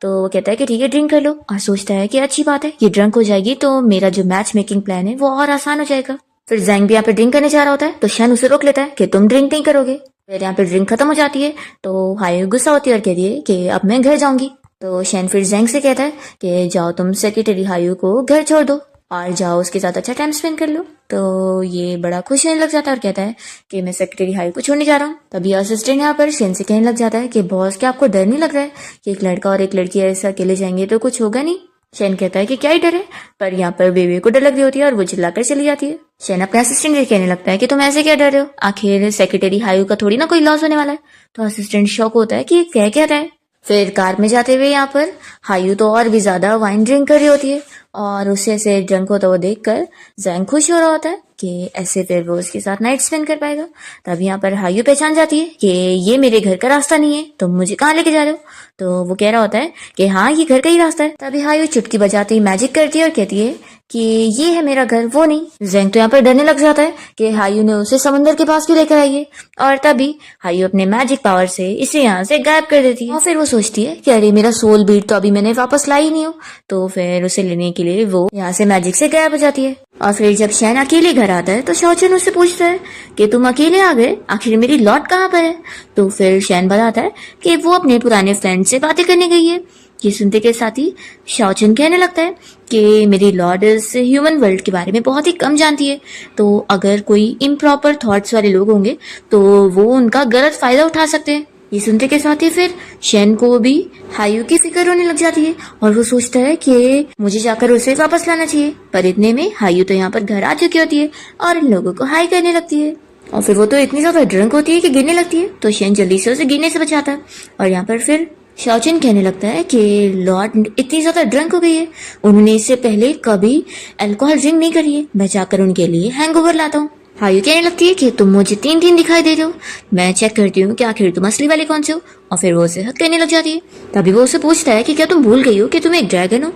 तो वो कहता है कि ठीक है ड्रिंक कर लो, और सोचता है कि अच्छी बात है, ये ड्रंक हो जाएगी तो मेरा जो मैच मेकिंग प्लान है वो और आसान हो जाएगा। फिर जेंग भी यहाँ पे ड्रिंक करने जा रहा होता है तो शैन उसे रोक लेता है कि तुम ड्रिंक नहीं करोगे। फिर यहाँ पे ड्रिंक खत्म हो जाती है तो हायू गुस्सा होती है और कहती है कि अब मैं घर जाऊंगी। तो शैन फिर जेंग से कहता है कि जाओ तुम सेक्रेटरी हायू को घर छोड़ दो और जाओ उसके साथ अच्छा टाइम स्पेंड कर लो। तो ये बड़ा खुश होने लग जाता है और कहता है कि मैं सेक्रेटरी हायू को छोड़ने जा रहा हूँ। तभी असिस्टेंट यहाँ पर शैन से कहने लग जाता है कि बॉस क्या आपको डर नहीं लग रहा है कि एक लड़का और एक लड़की ऐसे अकेले जाएंगे तो कुछ होगा नहीं। शैन कहता है कि क्या ही डर है, पर यहाँ पर बेबी को डर लग रही होती है और वो चिल्लाकर चली जाती है। शैन अपने असिस्टेंट से कहने लगता है कि तुम ऐसे क्या डर रहे हो, आखिर सेक्रेटरी हायू का थोड़ी ना कोई लॉस होने वाला है। तो असिस्टेंट शॉक होता है कि कह क्या रहा है। फिर कार में जाते हुए यहाँ पर हायू तो और भी ज्यादा वाइन ड्रिंक कर रही होती है और उसे ऐसे ड्रंक होता हुआ देखकर जेंग खुश हो रहा होता है कि ऐसे फिर वो उसके साथ नाइट स्पेंड कर पाएगा। तब यहाँ पर हायू पहचान जाती है कि ये मेरे घर का रास्ता नहीं है, तुम मुझे कहाँ लेके जा रहे हो। तो वो कह रहा होता है कि हाँ ये घर का ही रास्ता है। तभी हायू चुटकी बजाती मैजिक करती है और कहती है कि ये है मेरा घर, वो नहीं। जेंग तो यहाँ पर डरने लग जाता है कि हायू ने उसे समंदर के पास क्यों लेकर आई है, और तभी हायू अपने मैजिक पावर से इसे यहाँ से गायब कर देती है। और फिर वो सोचती है कि अरे मेरा सोल बीट तो अभी मैंने वापस लाई नहीं हूँ, तो फिर उसे लेने के लिए वो यहाँ से मैजिक से गायब हो जाती है। और फिर जब शैन अकेले घर आता है तो शौचन उससे पूछता है कि तुम अकेले आ गए, आखिर मेरी लॉट कहाँ पर है। तो फिर शैन बताता है कि वो अपने पुराने फ्रेंड से बातें करने गई है। ये सुनते के साथ ही शाओचन कहने लगता है कि मेरी लॉर्ड इस ह्यूमन वर्ल्ड के बारे में बहुत ही कम जानती है, तो अगर कोई इम्प्रॉपर थॉट्स वाले लोग होंगे तो वो उनका गलत फायदा उठा सकते हैं। ये सुनते के साथ ही फिर शैन को भी हायू की फिक्र होने लग जाती है और वो सोचता है कि मुझे जाकर उसे वापस लाना चाहिए। पर इतने में हायू तो यहाँ पर घर आ चुकी होती है और इन लोगों को हाई करने लगती है। और फिर वो तो इतनी ज्यादा ड्रंक होती है कि गिरने लगती है, तो शैन जल्दी से उसे गिरने से बचाता है। और यहाँ पर फिर शाओचन कहने लगता है कि लॉर्ड इतनी ज्यादा ड्रंक हो गई है, उन्होंने इससे पहले कभी अल्कोहल ड्रिंक नहीं करी है, मैं जाकर उनके लिए हैंगओवर लाता हूँ। हायू कहने लगती है कि तुम मुझे 3-3 दिखाई दे रहे हो, मैं चेक करती हूँ कि आखिर तुम असली वाले कौन से हो। और फिर वो उसे हक करने लग जाती है। तभी वो उसे पूछता है कि क्या तुम भूल गई हो कि तुम एक ड्रैगन हो।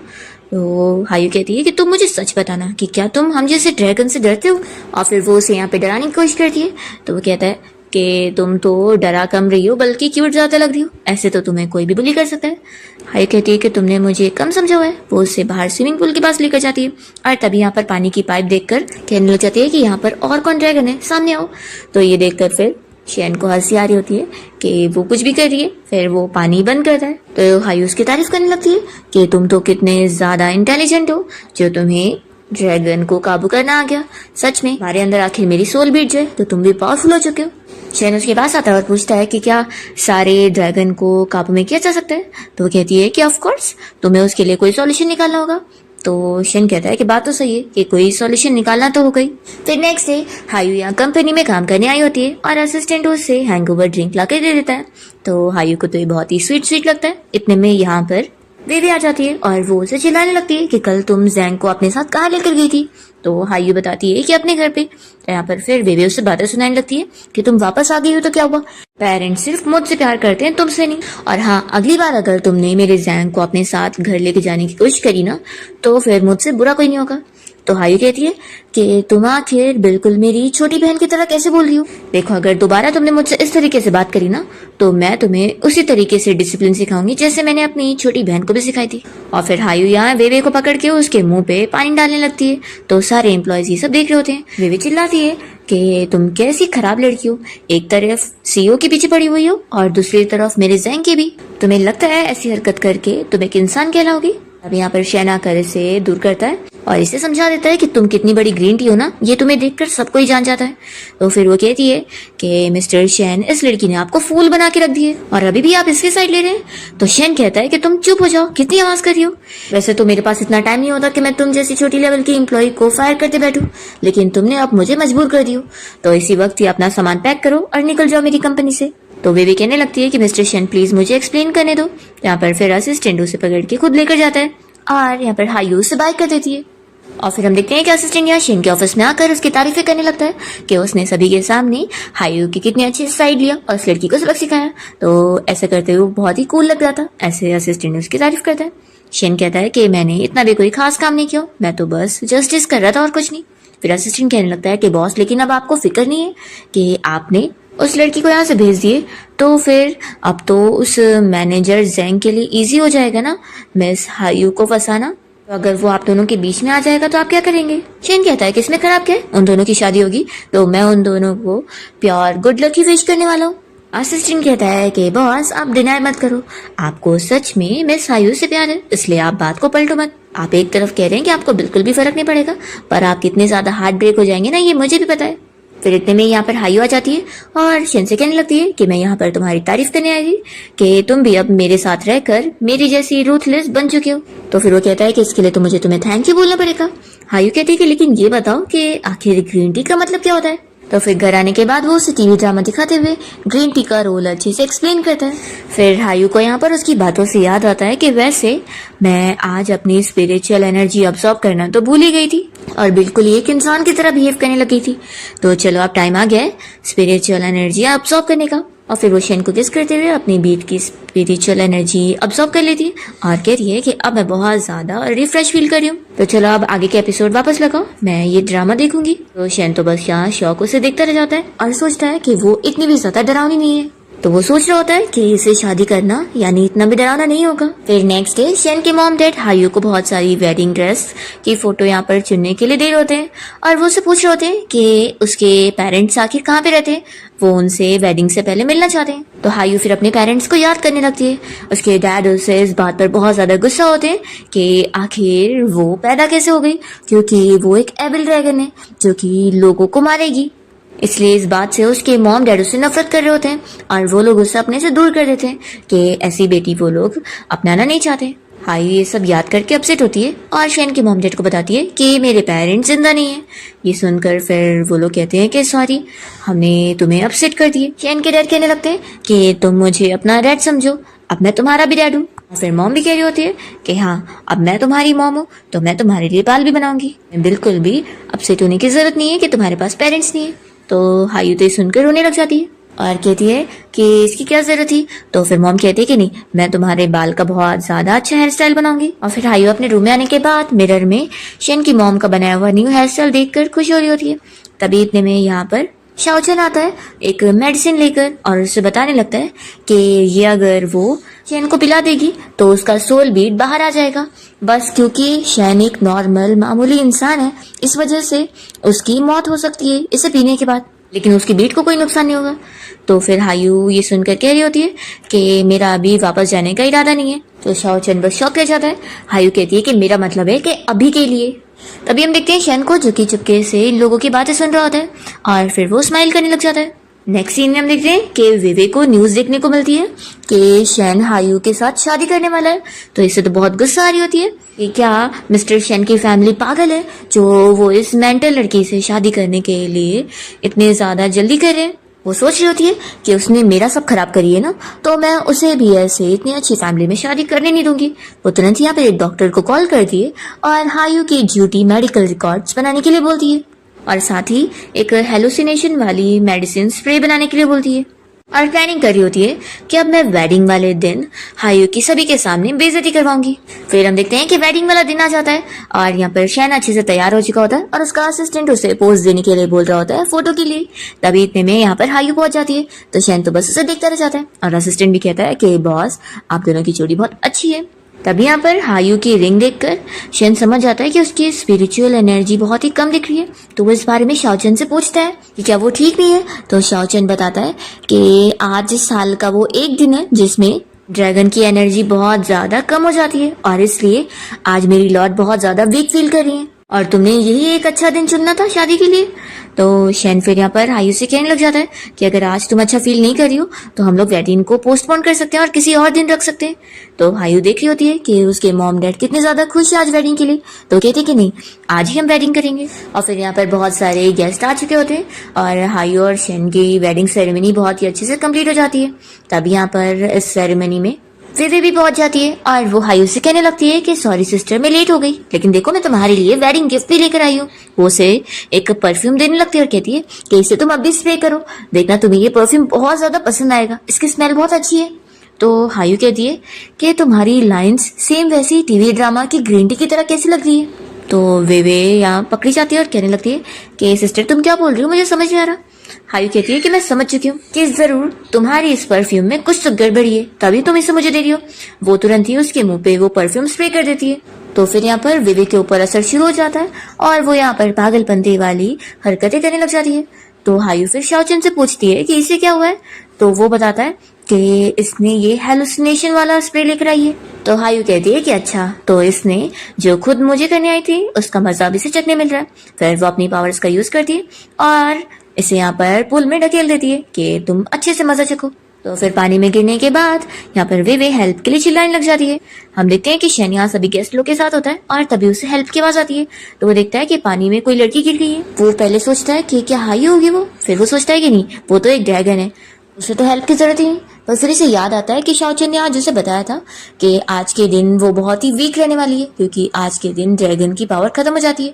तो हायू कहती है कि तुम मुझे सच बताना कि क्या तुम हम जैसे ड्रैगन से डरते हो। और फिर वो उसे यहाँ पे डराने की कोशिश करती है। तो वो कहता है कि तुम तो डरा कम रही हो बल्कि क्यूट ज्यादा लग रही हो, ऐसे तो तुम्हें कोई भी बुली कर सकता है। हाई कहती है कि तुमने मुझे कम समझा हुआ है। वो उससे बाहर स्विमिंग पूल के पास लेकर जाती है और तभी यहाँ पर पानी की पाइप देखकर कहने लग जाती है कि यहाँ पर और कौन ड्रैगन है, सामने आओ। तो ये देखकर फिर शेन को हंसी आ रही होती है कि वो कुछ भी कर रही है। फिर वो पानी बंद करता है तो हाई उसकी तारीफ करने लगती है कि तुम तो कितने ज्यादा इंटेलिजेंट हो जो तुम्हें ड्रैगन को काबू करना आ गया। सच में हमारे अंदर आखिर मेरी सोल बीट जाए तो तुम भी पावरफुल हो चुके हो। शेन उसके पास आता है और पूछता है कि क्या सारे ड्रैगन को काबू में किया जा सकता है। तो वो कहती है कि ऑफ कोर्स, तुम्हें उसके लिए कोई सॉल्यूशन निकालना होगा। तो शेन कहता है कि बात तो सही है कि कोई सॉल्यूशन निकालना तो हो गई। फिर नेक्स्ट डे हायू यहाँ कंपनी में काम करने आई होती है और असिस्टेंट उसे हैंगओवर ड्रिंक ला के दे देता है। तो हायू को तो ये बहुत ही स्वीट लगता है। इतने में यहाँ पर वेवे आ जाती है और वो उसे चिल्लाने लगती है कि कल तुम जैंग को अपने साथ कहाँ लेकर गई थी। तो हायू बताती है कि अपने घर पे। यहाँ पर फिर वेवे उससे बातें सुनाने लगती है कि तुम वापस आ गई हो तो क्या हुआ, पेरेंट्स सिर्फ मुझसे प्यार करते हैं, तुमसे नहीं। और हाँ, अगली बार अगर तुमने मेरे जैंग को अपने साथ घर लेके जाने की कोशिश करी ना तो फिर मुझसे बुरा कोई नहीं होगा। तो हायू कहती है कि तुम आखिर बिल्कुल मेरी छोटी बहन की तरह कैसे बोल रही हो। देखो, अगर दोबारा तुमने मुझसे इस तरीके से बात करी ना तो मैं तुम्हें उसी तरीके से डिसिप्लिन सिखाऊंगी जैसे मैंने अपनी छोटी बहन को भी सिखाई थी। और फिर हायू यहाँ वेवे को पकड़ के उसके मुंह पे पानी डालने लगती है। तो सारे एम्प्लॉयज ये सब देख रहे होते हैं। वेवे चिल्लाती है कि तुम कैसी खराब लड़की हो, एक तरफ सीईओ के पीछे पड़ी हुई हो और दूसरी तरफ मेरे जैंग के भी। तुम्हें लगता है ऐसी हरकत करके तुम एक इंसान कहलाओगी। अब यहाँ पर शेन आकर इसे दूर करता है और इसे समझा देता है कि तुम कितनी बड़ी ग्रीन टी हो ना, ये तुम्हें देखकर सबको ही जान जाता है। तो फिर वो कहती है कि मिस्टर शेन, इस लड़की ने आपको फूल बना के रख दिए और अभी भी आप इसकी साइड ले रहे हैं। तो शेन कहता है कि तुम चुप हो जाओ, कितनी आवाज कर रही हो। वैसे तो मेरे पास इतना टाइम नहीं होता कि मैं तुम जैसी छोटी लेवल की एम्प्लॉय को फायर करते बैठूं, लेकिन तुमने अब मुझे मजबूर कर दियो। तो इसी वक्त ही अपना सामान पैक करो और निकल जाओ मेरी कंपनी से। तो वे भी कहने लगती है कि मिस्टर शेन प्लीज मुझे एक्सप्लेन करने दो। यहाँ पर फिर असिस्टेंट उसे पकड़ के खुद लेकर जाता है और यहाँ पर हायू से बाय कर देती है। और फिर हम देखते हैं कि असिस्टेंट यहाँ शेन के ऑफिस में आकर उसकी तारीफें करने लगता है कि उसने सभी के सामने हायू की कितनी अच्छी साइड लिया और उस लड़की को सबक सिखाया। तो ऐसा करते हुए बहुत ही कूल लग रहा था। ऐसे असिस्टेंट उसकी तारीफ करता है। शेन कहता है कि मैंने इतना भी कोई खास काम नहीं किया, मैं तो बस जस्टिस कर रहा था और कुछ नहीं। फिर असिस्टेंट कहने लगता है कि बॉस, लेकिन अब आपको फिक्र नहीं है कि आपने उस लड़की को यहाँ से भेज दिए तो फिर अब तो उस मैनेजर जैंग के लिए इजी हो जाएगा ना मिस हायू को फंसाना। तो अगर वो आप दोनों के बीच में आ जाएगा तो आप क्या करेंगे। शेन कहता है कि इसमें खराब क्या है, उन दोनों की शादी होगी तो मैं उन दोनों को प्योर गुड लक की विश करने वाला हूँ। असिस्टेंट कहता है कि बॉस, आप डिनाई मत करो, आपको सच में मिस हायू से प्यार है, इसलिए आप बात को पलटो मत। आप एक तरफ कह रहे हैं कि आपको बिल्कुल भी फर्क नहीं पड़ेगा, पर आप कितने ज्यादा हार्ट ब्रेक हो जाएंगे ना, ये मुझे भी पता है। फिर इतने में यहाँ पर हायू आ जाती है और शेन से कहने लगती है कि मैं यहाँ पर तुम्हारी तारीफ करने आई थी कि तुम भी अब मेरे साथ रहकर मेरी जैसी रूथलेस बन चुके हो। तो फिर वो कहता है कि इसके लिए तो मुझे तुम्हें थैंक यू बोलना पड़ेगा। हायू कहती है कि लेकिन ये बताओ कि आखिर ग्रीन टी का मतलब क्या होता है। तो फिर घर आने के बाद वो उसे टीवी ड्रामा दिखाते हुए ग्रीन टी का रोल अच्छे से एक्सप्लेन करता है। फिर हायू को यहाँ पर उसकी बातों से याद आता है कि वैसे मैं आज अपनी स्पिरिचुअल एनर्जी अब्सॉर्ब करना तो भूल ही गई थी और बिल्कुल एक इंसान की तरह बिहेव करने लगी थी। तो चलो अब टाइम आ गया है स्पिरिचुअल एनर्जी अब्सॉर्ब करने का। और फिर वो शेन को किस करते हुए अपनी बीट की स्पिरिचुअल एनर्जी अब्सॉर्ब कर लेती है और कह रही है कि अब मैं बहुत ज्यादा रिफ्रेश फील कर रही हूँ। तो चलो अब आगे के एपिसोड वापस लगाओ, मैं ये ड्रामा देखूंगी। तो शेन तो बस यहाँ शौक से देखता रह जाता है और सोचता है कि वो इतनी भी ज्यादा डरावनी नहीं है। तो वो सोच रहा होता है कि इसे शादी करना यानी इतना भी डरावना नहीं होगा। फिर नेक्स्ट डे शेन के मॉम डैड हायू को बहुत सारी वेडिंग ड्रेस की फोटो यहाँ पर चुनने के लिए दे रहे होते हैं और वो उससे पूछ रहे होते हैं कि उसके पेरेंट्स आखिर कहाँ पे रहते हैं, वो उनसे वेडिंग से पहले मिलना चाहते हैं। तो हायू फिर अपने पेरेंट्स को याद करने लगती है। उसके डैड उससे इस बात पर बहुत ज्यादा गुस्सा होते हैं कि आखिर वो पैदा कैसे हो गई, क्योंकि वो एक एविल ड्रैगन है जो कि लोगों को मारेगी। इसलिए इस बात से उसके मॉम डैड उससे नफरत कर रहे होते हैं और वो लोग उससे अपने से दूर कर देते हैं कि ऐसी बेटी वो लोग अपनाना नहीं चाहते। हायू ये सब याद करके अपसेट होती है और शेन के मॉम डैड को बताती है कि मेरे पेरेंट्स जिंदा नहीं है। ये सुनकर फिर वो लोग कहते हैं कि सॉरी, हमने तुम्हें अपसेट कर दिए। शेन के डैड कहने लगते हैं कि तुम मुझे अपना डैड समझो, अब मैं तुम्हारा भी डैड हूँ। और फिर मॉम भी कह रही होती है कि हाँ, अब मैं तुम्हारी मॉम हूँ तो मैं तुम्हारे लिए बाल भी बनाऊंगी। बिल्कुल भी अपसेट होने की जरूरत नहीं है कि तुम्हारे पास पेरेंट्स नहीं है। तो हायू तो ये सुनकर रोने लग जाती है और कहती है कि इसकी क्या जरूरत थी। तो फिर मॉम कहती है कि नहीं, मैं तुम्हारे बाल का बहुत ज्यादा अच्छा हेयर स्टाइल बनाऊंगी। और फिर हायू अपने रूम में आने के बाद मिरर में शेन की मॉम का बनाया हुआ न्यू हेयर स्टाइल देखकर खुश हो रही होती है। तभी इतने में यहाँ पर शाओचन आता है एक मेडिसिन लेकर और उसे बताने लगता है कि ये अगर वो शेन को पिला देगी तो उसका सोल बीट बाहर आ जाएगा। बस क्योंकि शेन एक नॉर्मल मामूली इंसान है, इस वजह से उसकी मौत हो सकती है इसे पीने के बाद, लेकिन उसकी बीट को कोई नुकसान नहीं होगा। तो फिर हायू ये सुनकर कह रही होती है कि मेरा अभी वापस जाने का इरादा नहीं है। तो शाओचन बस शॉक रह जाता है। हायू कहती है कि मेरा मतलब है कि अभी के लिए। तभी हम देखते हैं शेन को जो कि चुपके से इन लोगों की बातें सुन रहा होता है और फिर वो स्माइल करने लग जाता है। नेक्स्ट सीन में हम देखते हैं कि विवेक को न्यूज देखने को मिलती है कि शेन हायू के साथ शादी करने वाला है। तो इससे तो बहुत गुस्सा आ रही होती है कि क्या मिस्टर शेन की फैमिली पागल है जो वो इस मेंटल लड़की से शादी करने के लिए इतने ज्यादा जल्दी कर रहे हैं। वो सोच रही होती है कि उसने मेरा सब खराब करी है ना, तो मैं उसे भी ऐसे इतनी अच्छी फैमिली में शादी करने नहीं दूंगी। वो तुरंत यहाँ पे एक डॉक्टर को कॉल करती है और हायू की ड्यूटी मेडिकल रिकॉर्ड्स बनाने के लिए बोलती है और साथ ही एक हेलुसिनेशन वाली मेडिसिन स्प्रे बनाने के लिए बोलती है और प्लानिंग कर रही होती है कि अब मैं वेडिंग वाले दिन हायू की सभी के सामने बेइज्जती करवाऊंगी। फिर हम देखते हैं कि वेडिंग वाला दिन आ जाता है और यहाँ पर शेन अच्छे से तैयार हो चुका होता है और उसका असिस्टेंट उसे पोज देने के लिए बोल रहा होता है फोटो के लिए। तभी इतने में यहाँ पर हायू पहुंच जाती है तो शेन तो बस उसे देखता रह जाता है और असिस्टेंट भी कहता है कि बॉस, आप दोनों की जोड़ी बहुत अच्छी है। तभी यहाँ पर हायू की रिंग देखकर शेन समझ जाता है कि उसकी स्पिरिचुअल एनर्जी बहुत ही कम दिख रही है। तो वो इस बारे में शाओचन से पूछता है कि क्या वो ठीक नहीं है। तो शाओचन बताता है कि आज साल का वो एक दिन है जिसमें ड्रैगन की एनर्जी बहुत ज्यादा कम हो जाती है और इसलिए आज मेरी लॉर्ड बहुत ज्यादा वीक फील कर रही है और तुमने यही एक अच्छा दिन चुनना था शादी के लिए। तो शेन फिर यहाँ पर हायू से कहने लग जाता है कि अगर आज तुम अच्छा फील नहीं कर रही हो तो हम लोग वेडिंग को पोस्टपोन कर सकते हैं और किसी और दिन रख सकते हैं। तो हायू देख रही होती है कि उसके मॉम डैड कितने ज्यादा खुश है आज वेडिंग के लिए, तो कहते कि नहीं, आज ही हम वेडिंग करेंगे। और फिर यहाँ पर बहुत सारे गेस्ट आ चुके होते हैं और हायू और शेन की वेडिंग सेरेमनी बहुत ही अच्छे से कंप्लीट हो जाती है। तभी यहाँ पर इस सेरेमनी में विवे भी पहुंच जाती है और वो हायू से कहने लगती है कि सॉरी सिस्टर, मैं लेट हो गई, लेकिन देखो मैं तुम्हारे लिए वेडिंग गिफ्ट भी लेकर आई हूँ। वो उसे एक परफ्यूम देने लगती है और कहती है कि इसे तुम अब भी स्प्रे करो, देखना तुम्हें ये परफ्यूम बहुत ज्यादा पसंद आएगा, इसकी स्मेल बहुत अच्छी है। तो हायू कहती है कि तुम्हारी लाइन्स सेम वैसी टीवी ड्रामा की ग्रीन टी की तरह कैसी लग रही है। तो विवे यहाँ पकड़ी जाती है और कहने लगती है कि सिस्टर तुम क्या बोल रही हो, मुझे समझ नहीं आ रहा। हायू कहती है कि मैं समझ चुकी हूँ कि जरूर तुम्हारी इस परफ्यूम में कुछ तो गड़बड़ी है, तभी तुम इसे मुझे दे रही हो। वो तुरंत ही उसके मुंह पे वो परफ्यूम स्प्रे कर देती है। तो फिर यहाँ पर विवेक के ऊपर असर शुरू हो जाता है और वो यहाँ पर पागलपंती वाली हरकतें करने लग जाती है। तो हायू फिर शाओचन से पूछती है कि इसे क्या हुआ है। तो वो बताता है कि इसने ये हेलुसिनेशन वाला स्प्रे लेकर आई है। तो हायू कहती है कि अच्छा, तो इसने जो खुद मुझे करने आई थी उसका मजा भी इसे चखने मिल रहा है। फिर वो अपनी पावर्स का यूज करती है और इसे यहाँ पर पुल में ढकेल देती है कि तुम अच्छे से मजा चखो। तो फिर पानी में गिरने के बाद यहाँ पर विवे हेल्प के लिए चिल्लाने लग जाती है। हम देखते हैं कि शेन यहाँ सभी गेस्ट लोग के साथ होता है और तभी उसे हेल्प की आवाज आती है। तो वो देखता है कि पानी में कोई लड़की गिर गई है। वो पहले सोचता है कि क्या हायू होगी वो, फिर वो सोचता है कि नहीं, वो तो एक ड्रैगन है, उसे तो हेल्प की जरूरत ही नहीं। तो फिर इसे याद आता है कि शाओचन ने आज उसे बताया था कि आज के दिन वो बहुत ही वीक रहने वाली है क्योंकि आज के दिन ड्रैगन की पावर खत्म हो जाती है।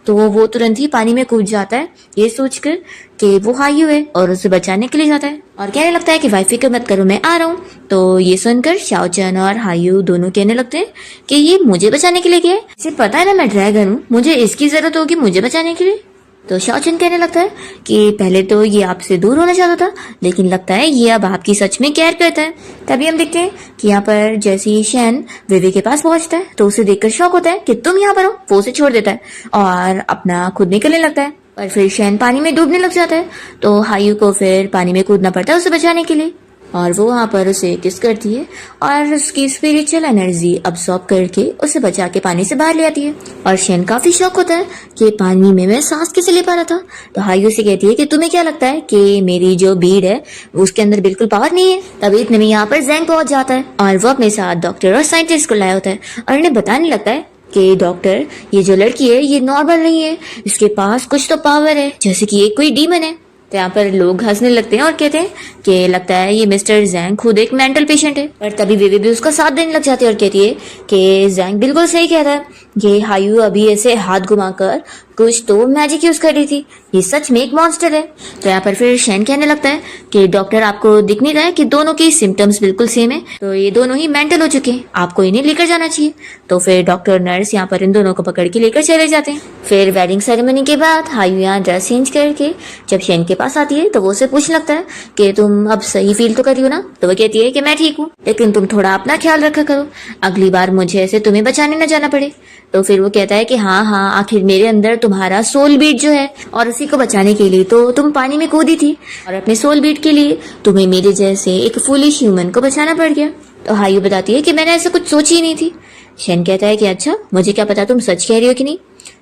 तो वो तुरंत ही पानी में कूद जाता है ये सोचकर कि वो हायू है और उसे बचाने के लिए जाता है और कहने लगता है कि भाई फिक्र मत करो, मैं आ रहा हूँ। तो ये सुनकर शाओचन और हायू दोनों कहने लगते हैं कि ये मुझे बचाने के लिए गया है, इसे पता है ना मैं ड्रैगन हूँ, मुझे इसकी जरूरत होगी मुझे बचाने के लिए। तो शाओचन कहने लगता है कि पहले तो ये आपसे दूर होना चाहता था, लेकिन लगता है ये अब आपकी सच में केयर करता है। तभी हम देखते हैं कि यहाँ पर जैसे ही शेन विवे के पास पहुंचता है तो उसे देखकर शौक होता है कि तुम यहाँ पर हो। वो उसे छोड़ देता है और अपना खुद निकलने लगता है और फिर शेन पानी में डूबने लग जाता है। तो हायू को फिर पानी में कूदना पड़ता है उसे बचाने के लिए और वो वहां पर उसे किस करती है और उसकी स्पिरिचुअल एनर्जी अब्सॉर्ब करके उसे बचा के पानी से बाहर ले आती है। और शेन काफी शौक होता है कि पानी में मैं सांस कैसे ले पा रहा था। तो हायू से कहती है कि तुम्हें क्या लगता है कि मेरी जो बीड है उसके अंदर बिल्कुल पावर नहीं है। तभी इतने में यहाँ पर जैंग पहुंच जाता है और वो अपने साथ डॉक्टर और साइंटिस्ट को लाया होता है और उन्हें बताने लगता है कि डॉक्टर, ये जो लड़की है ये नॉर्मल नहीं है, इसके पास कुछ तो पावर है, जैसे कि ये कोई डीमन है। तो यहाँ पर लोग हंसने लगते हैं और कहते हैं कि लगता है ये मिस्टर जैंग खुद एक मेंटल पेशेंट है। पर तभी बेबी भी उसका साथ देने लग जाती है और कहती है कि जैंग बिल्कुल सही कह रहा है, ये हायू अभी ऐसे हाथ घुमाकर कुछ तो मैजिक यूज कर रही थी, ये सच में एक मॉन्स्टर है। तो यहाँ पर फिर शैन कहने लगता है कि डॉक्टर आपको दिख नहीं रहा है कि दोनों की सिम्टम्स बिल्कुल सेम है, तो ये दोनों ही मेंटल हो चुके हैं, आपको इन्हें लेकर जाना चाहिए। तो फिर डॉक्टर नर्स यहाँ पर इन दोनों को पकड़ के लेकर चले जाते हैं। फिर वेडिंग सेरेमनी के बाद हायू यहाँ ड्रेस चेंज करके जब शैन के पास आती है तो वो उसे पूछने लगता है कि तुम अब सही फील तो कर रही हो ना। तो वो कहती है कि मैं ठीक हूँ, लेकिन तुम थोड़ा अपना ख्याल रखा करो, अगली बार मुझे ऐसे तुम्हें बचाने न जाना पड़े। तो फिर वो कहता है कि हाँ, आखिर मेरे अंदर तुम्हारा सोल बीट जो है, और उसी को बचाने के लिए तो तुम पानी में कूदी थी, और अपने सोल बीट के लिए तुम्हें मेरे जैसे एक फुलिश ह्यूमन को बचाना पड़ गया। तो हायू बताती है कि मैंने ऐसा कुछ सोची ही नहीं थी। शैन कहता है कि अच्छा, मुझे क्या पता तुम सच कह रही हो कि नहीं।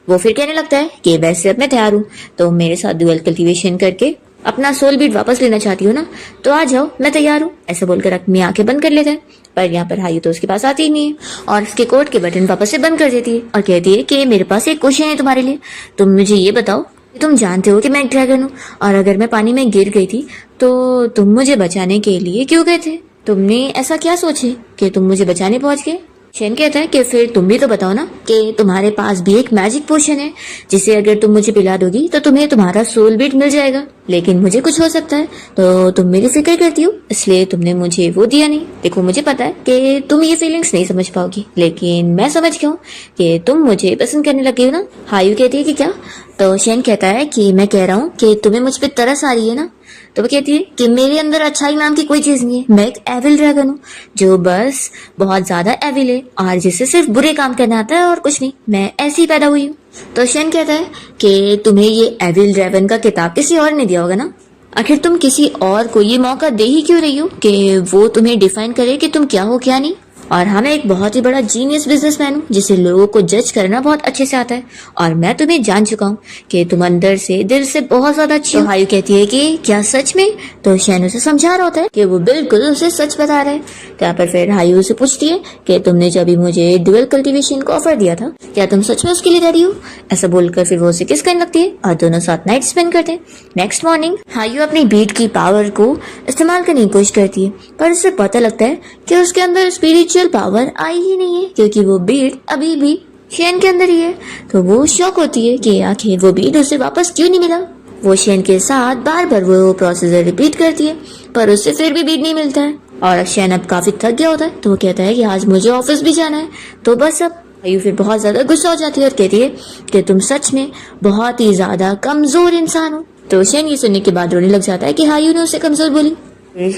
वो फिर कहने लगता है कि वैसे अब मैं तैयार हूँ, तो मेरे साथ डुअल कल्टीवेशन करके अपना सोल बीट वापस लेना चाहती हो ना, तो आ जाओ, मैं तैयार हूँ। ऐसा बोलकर अपनी आंखें बंद कर लेता है। पर यहाँ पर हायू तो उसके पास आती ही नहीं है और उसके कोट के बटन वापस से बंद कर देती है और कहती है कि मेरे पास एक क्वेश्चन है तुम्हारे लिए, तुम मुझे ये बताओ, तुम जानते हो कि मैं एक ड्रैगन हूँ, और अगर मैं पानी में गिर गई थी तो तुम मुझे बचाने के लिए क्यों गए थे? तुमने ऐसा क्या सोचे कि तुम मुझे बचाने पहुंच गए? शैन कहता है कि फिर तुम भी तो बताओ ना कि तुम्हारे पास भी एक मैजिक पोशन है जिसे अगर तुम मुझे पिला दोगी तो तुम्हें तुम्हारा सोल बीट मिल जाएगा, लेकिन मुझे कुछ हो सकता है तो तुम मेरी फिक्र करती हो, इसलिए तुमने मुझे वो दिया नहीं। देखो मुझे पता है कि तुम ये फीलिंग्स नहीं समझ पाओगी, लेकिन मैं समझ गया हूँ कि तुम मुझे पसंद करने लगी हो ना। हायू कहती है कि क्या? तो शैन कहता है कि मैं कह रहा हूँ कि तुम्हें मुझ पर तरस आ रही है ना। तो वो कहती है कि मेरे अंदर अच्छाई नाम की कोई चीज नहीं है, मैं एक एविल ड्रैगन हूँ जो बस बहुत ज्यादा एविल है और जिसे सिर्फ बुरे काम करना आता है और कुछ नहीं, मैं ऐसी पैदा हुई हूँ। तो शैन कहता है कि तुम्हें ये एविल ड्रैगन का किताब किसी और ने दिया होगा ना, आखिर तुम किसी और को ये मौका दे ही क्यों रही हो कि वो तुम्हें डिफाइन करे कि तुम क्या हो क्या नहीं। और हाँ, मैं एक बहुत ही बड़ा जीनियस बिजनेसमैन हूँ जिसे लोगों को जज करना बहुत अच्छे से आता है, और मैं तुम्हें जान चुका हूँ कि तुम अंदर से दिल से बहुत ज्यादा अच्छी हो। हायू कहती है कि क्या सच में? तो शैन उसे समझा रहा होता है कि वो बिल्कुल उसे सच बता रहा है। तो यहाँ पर फिर हायू उसे पूछती है कि तुमने जब भी मुझे डुअल कल्टीवेशन को ऑफर दिया था, क्या तुम सच में उसके लिए रेडी हो? ऐसा बोलकर फिर वो उसे किस करने लगती है और दोनों साथ नाइट स्पेंड करते हैं। नेक्स्ट मॉर्निंग हायू अपनी बीट की पावर को इस्तेमाल करने की कोशिश करती है, पर उसे पता लगता है कि उसके अंदर स्पिरिचुअल पावर आई ही नहीं है, क्योंकि वो बीट अभी भी शैन के अंदर ही है। तो वो शॉक होती है कि आखिर वो बीट उसे वापस क्यों नहीं मिला। वो शैन के साथ बार बार वो प्रोसीजर रिपीट करती है, पर उससे फिर भी बीट नहीं मिलता है। और शैन अब काफी थक गया होता है, तो वो कहता है कि आज मुझे ऑफिस भी जाना है, तो बस अब। हायू फिर बहुत ज्यादा गुस्सा हो जाती है और कहती है कि तुम सच में बहुत ही ज्यादा कमजोर इंसान हो। तो शैन ये सुनने के बाद रोने लग जाता है कि हायू ने उसे कमजोर बोली।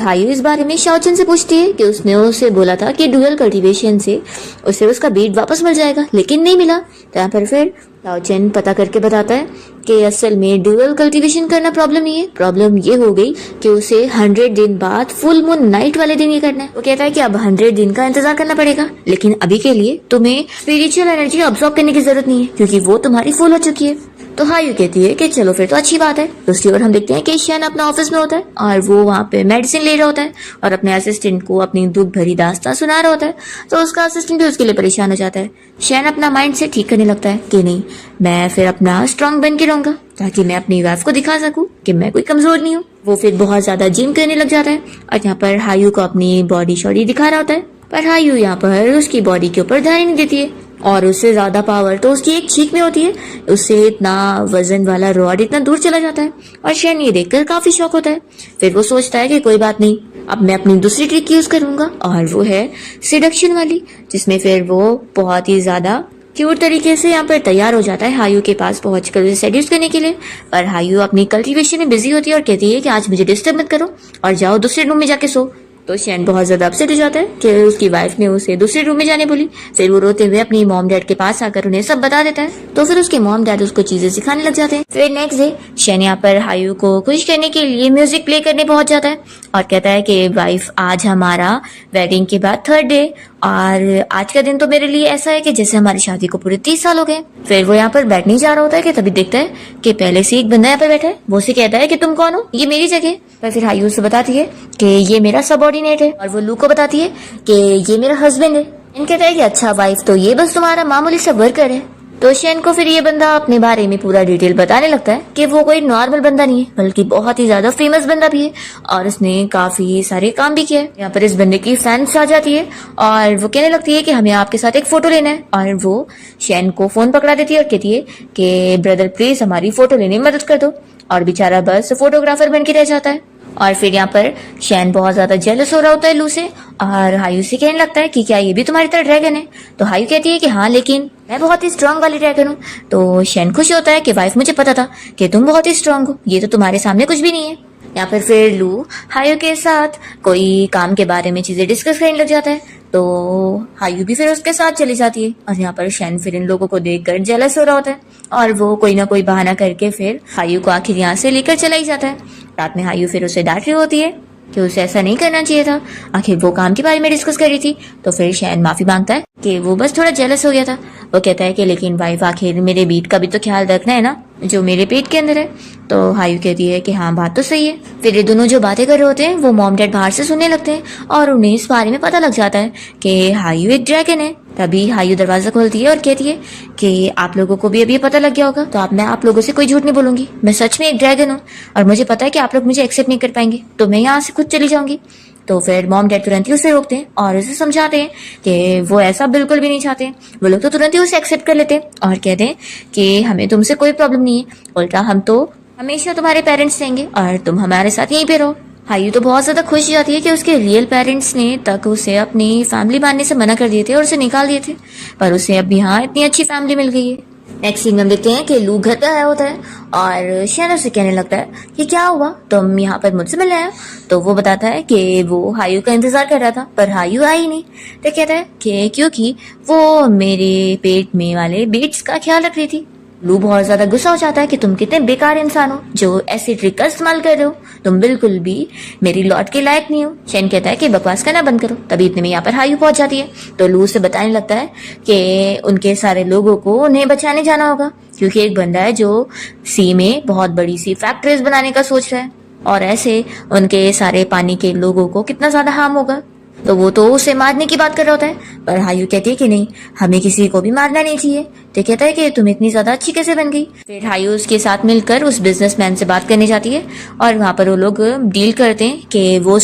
हायू इस बारे में शाओचन से पूछती है कि उसने उसे बोला था कि डुअल कल्टीवेशन से उसे उसका बीट वापस मिल जाएगा, लेकिन नहीं मिला। तो यहाँ पर फिर शाओचन पता करके बताता है कि असल में डुअल कल्टीवेशन करना प्रॉब्लम नहीं है, प्रॉब्लम ये हो गई कि उसे 100 दिन बाद फुल मून नाइट वाले दिन ये करना है। वो कहता है कि अब 100 दिन का इंतजार करना पड़ेगा, लेकिन अभी के लिए तुम्हें स्पिरिचुअल एनर्जी ऑब्जॉर्व करने की जरूरत नहीं है क्योंकि वो तुम्हारी फुल हो चुकी है। तो हायू कहती है कि चलो फिर तो अच्छी बात है। दूसरी ओर हम देखते हैं कि शैन अपना ऑफिस में होता है और वो वहाँ पे मेडिसिन ले रहा होता है और अपने असिस्टेंट को अपनी दुख भरी दास्तां सुना रहा होता है। तो उसका असिस्टेंट भी उसके लिए परेशान हो जाता है। शैन अपना माइंड से ठीक करने लगता है कि नहीं, मैं फिर अपना स्ट्रांग बन के रहूंगा ताकि मैं अपनी वाइफ को दिखा सकूं कि मैं कोई कमजोर नहीं हूँ। वो फिर बहुत ज्यादा जिम करने लग जाता है और यहाँ पर हायू को अपनी बॉडी शॉडी दिखा रहा होता है, पर हायू यहाँ पर उसकी बॉडी के ऊपर ध्यान नहीं देती है और उससे ज्यादा पावर तो उसकी एक चीख में होती है। उससे इतना वजन वाला रॉड इतना दूर चला जाता है और शैन ये देखकर काफी शॉक होता है। फिर वो सोचता है कि कोई बात नहीं, अब मैं अपनी दूसरी ट्रिक यूज करूंगा और वो है सिडक्शन वाली, जिसमें फिर वो बहुत ही ज्यादा क्यूट तरीके से यहाँ पर तैयार हो जाता है हायू के पास पहुंचकर उसे सेड्यूस करने के लिए। पर हायू अपनी कल्टीवेशन में बिजी होती है और कहती है कि आज मुझे डिस्टर्ब मत करो और जाओ दूसरे रूम में जाके सो। तो शैन बहुत ज्यादा अपसेट हो जाता है कि उसकी वाइफ ने उसे दूसरे रूम में जाने बोली। फिर वो रोते हुए अपनी मॉम डैड के पास आकर उन्हें सब बता देता है। तो फिर उसके मॉम डैड उसको चीजें सिखाने लग जाते हैं। फिर नेक्स्ट डे शैन यहाँ पर हायू को खुश करने के लिए म्यूजिक प्ले करने पहुंच जाता है और कहता है कि वाइफ, आज हमारा वेडिंग के बाद 3rd डे और आज का दिन तो मेरे लिए ऐसा है कि जैसे हमारी शादी को पूरे 30 साल हो गए। फिर वो यहाँ पर बैठने जा रहा होता है कि तभी देखता है कि पहले से एक बंदा यहाँ पर बैठा है। वो उसे कहता है कि तुम कौन हो, ये मेरी जगह। पर फिर हायू उसे बताती है कि ये मेरा सबऑर्डिनेट है और वो लू को बताती है कि ये मेरा हस्बैंड है। इन कहता है कि अच्छा वाइफ, तो ये बस तुम्हारा मामूली सा वर्कर है। तो शेन को फिर ये बंदा अपने बारे में पूरा डिटेल बताने लगता है कि वो कोई नॉर्मल बंदा नहीं है बल्कि बहुत ही ज्यादा फेमस बंदा भी है और उसने काफी सारे काम भी किए। यहाँ पर इस बंदे की फैंस आ जाती है और वो कहने लगती है कि हमें आपके साथ एक फोटो लेना है और वो शेन को फोन पकड़ा देती है और कहती है कि ब्रदर प्लीज हमारी फोटो लेने में मदद कर दो और बेचारा बस फोटोग्राफर बन के रह जाता है। और फिर यहाँ पर शैन बहुत ज्यादा जेलस हो रहा होता है लू से और हायू से कहने लगता है कि क्या ये भी तुम्हारी तरह ड्रैगन है। तो हायू कहती है कि हाँ लेकिन मैं बहुत ही स्ट्रांग वाली ड्रैगन हूँ। तो शैन खुश होता है कि वाइफ मुझे पता था कि तुम बहुत ही स्ट्रांग हो, ये तो तुम्हारे सामने कुछ भी नहीं है। यहाँ पर फिर लू हायू के साथ कोई काम के बारे में चीजें डिस्कस करने लग जाता है तो हायू भी फिर उसके साथ चली जाती है और यहाँ पर शैन फिर इन लोगों को देखकर जेलस हो रहा होता है और वो कोई ना कोई बहाना करके फिर हायू को आखिर यहाँ से लेकर चला ही जाता है। रात में हायू फिर उसे डांट रही होती है कि उसे ऐसा नहीं करना चाहिए था, आखिर वो काम के बारे में डिस्कस कर रही थी। तो फिर शैन माफी मांगता है कि वो बस थोड़ा जेलस हो गया था। वो कहता है कि लेकिन वाइफ आखिर मेरे बीट का भी तो ख्याल रखना है ना, जो मेरे पेट के अंदर है। तो हायू कहती है कि हाँ बात तो सही है। फिर ये दोनों जो बातें कर रहे होते हैं वो मॉम डैड बाहर से सुनने लगते हैं और उन्हें इस बारे में पता लग जाता है कि हायू एक ड्रैगन है। तभी हायू दरवाजा खोलती है और कहती है कि आप लोगों को भी अभी पता लग गया होगा, तो मैं आप लोगों से कोई झूठ नहीं बोलूंगी, मैं सच में एक ड्रैगन हूँ और मुझे पता है कि आप लोग मुझे एक्सेप्ट नहीं कर पाएंगे, तो मैं यहाँ से खुद चली जाऊंगी। तो फिर मॉम डैड तुरंत ही उसे रोकते हैं और उसे समझाते हैं कि वो ऐसा बिल्कुल भी नहीं चाहते। वो लोग तो तुरंत ही उसे एक्सेप्ट कर लेते हैं और कहते हैं कि हमें तुमसे कोई प्रॉब्लम नहीं है, उल्टा हम तो हमेशा तुम्हारे पेरेंट्स रहेंगे और तुम हमारे साथ यहीं पे रहो। हायू तो बहुत ज्यादा खुश जाती है कि उसके रियल पेरेंट्स ने तक उसे अपनी फैमिली मानने से मना कर दिए थे और उसे निकाल दिए थे, पर उसे अब यहाँ इतनी अच्छी फैमिली मिल गई है। नेक्स्ट सीन में देखते हैं कि लू घर पे आया होता है और शैन उसे कहने लगता है कि क्या हुआ, तुम यहाँ पर मुझसे मिलने आए? तो वो बताता है कि वो हायू का इंतजार कर रहा था पर हायू आई नहीं। तो कहता है कि क्योंकि वो मेरे पेट में वाले बीट्स का ख्याल रख रही थी। लू बहुत ज्यादा गुस्सा हो जाता है कि तुम कितने बेकार इंसान हो जो ऐसी ट्रिक का इस्तेमाल कर रहे हो, तुम बिल्कुल भी मेरी लॉट के लायक नहीं हो। शैन कहता है कि बकवास करना बंद करो। तभी इतने में यहाँ पर हायू पहुंच जाती है तो लू उसे बताने लगता है कि उनके सारे लोगों को उन्हें बचाने जाना होगा क्योंकि एक बंदा है जो सी में बहुत बड़ी सी फैक्ट्रीज बनाने का सोच रहा है और ऐसे उनके सारे पानी के लोगों को कितना ज्यादा हार्म होगा। तो वो तो उसे मारने की बात कर रहा होता है पर हायू कहती है कि नहीं, हमें किसी को भी मारना नहीं चाहिए। तो कहता है कि तुम इतनी ज्यादा अच्छी कैसे बन गई। फिर हायू उसके साथ मिलकर उस बिजनेसमैन से बात करने जाती है और वहां पर वो लोग डील करते हैं कि वो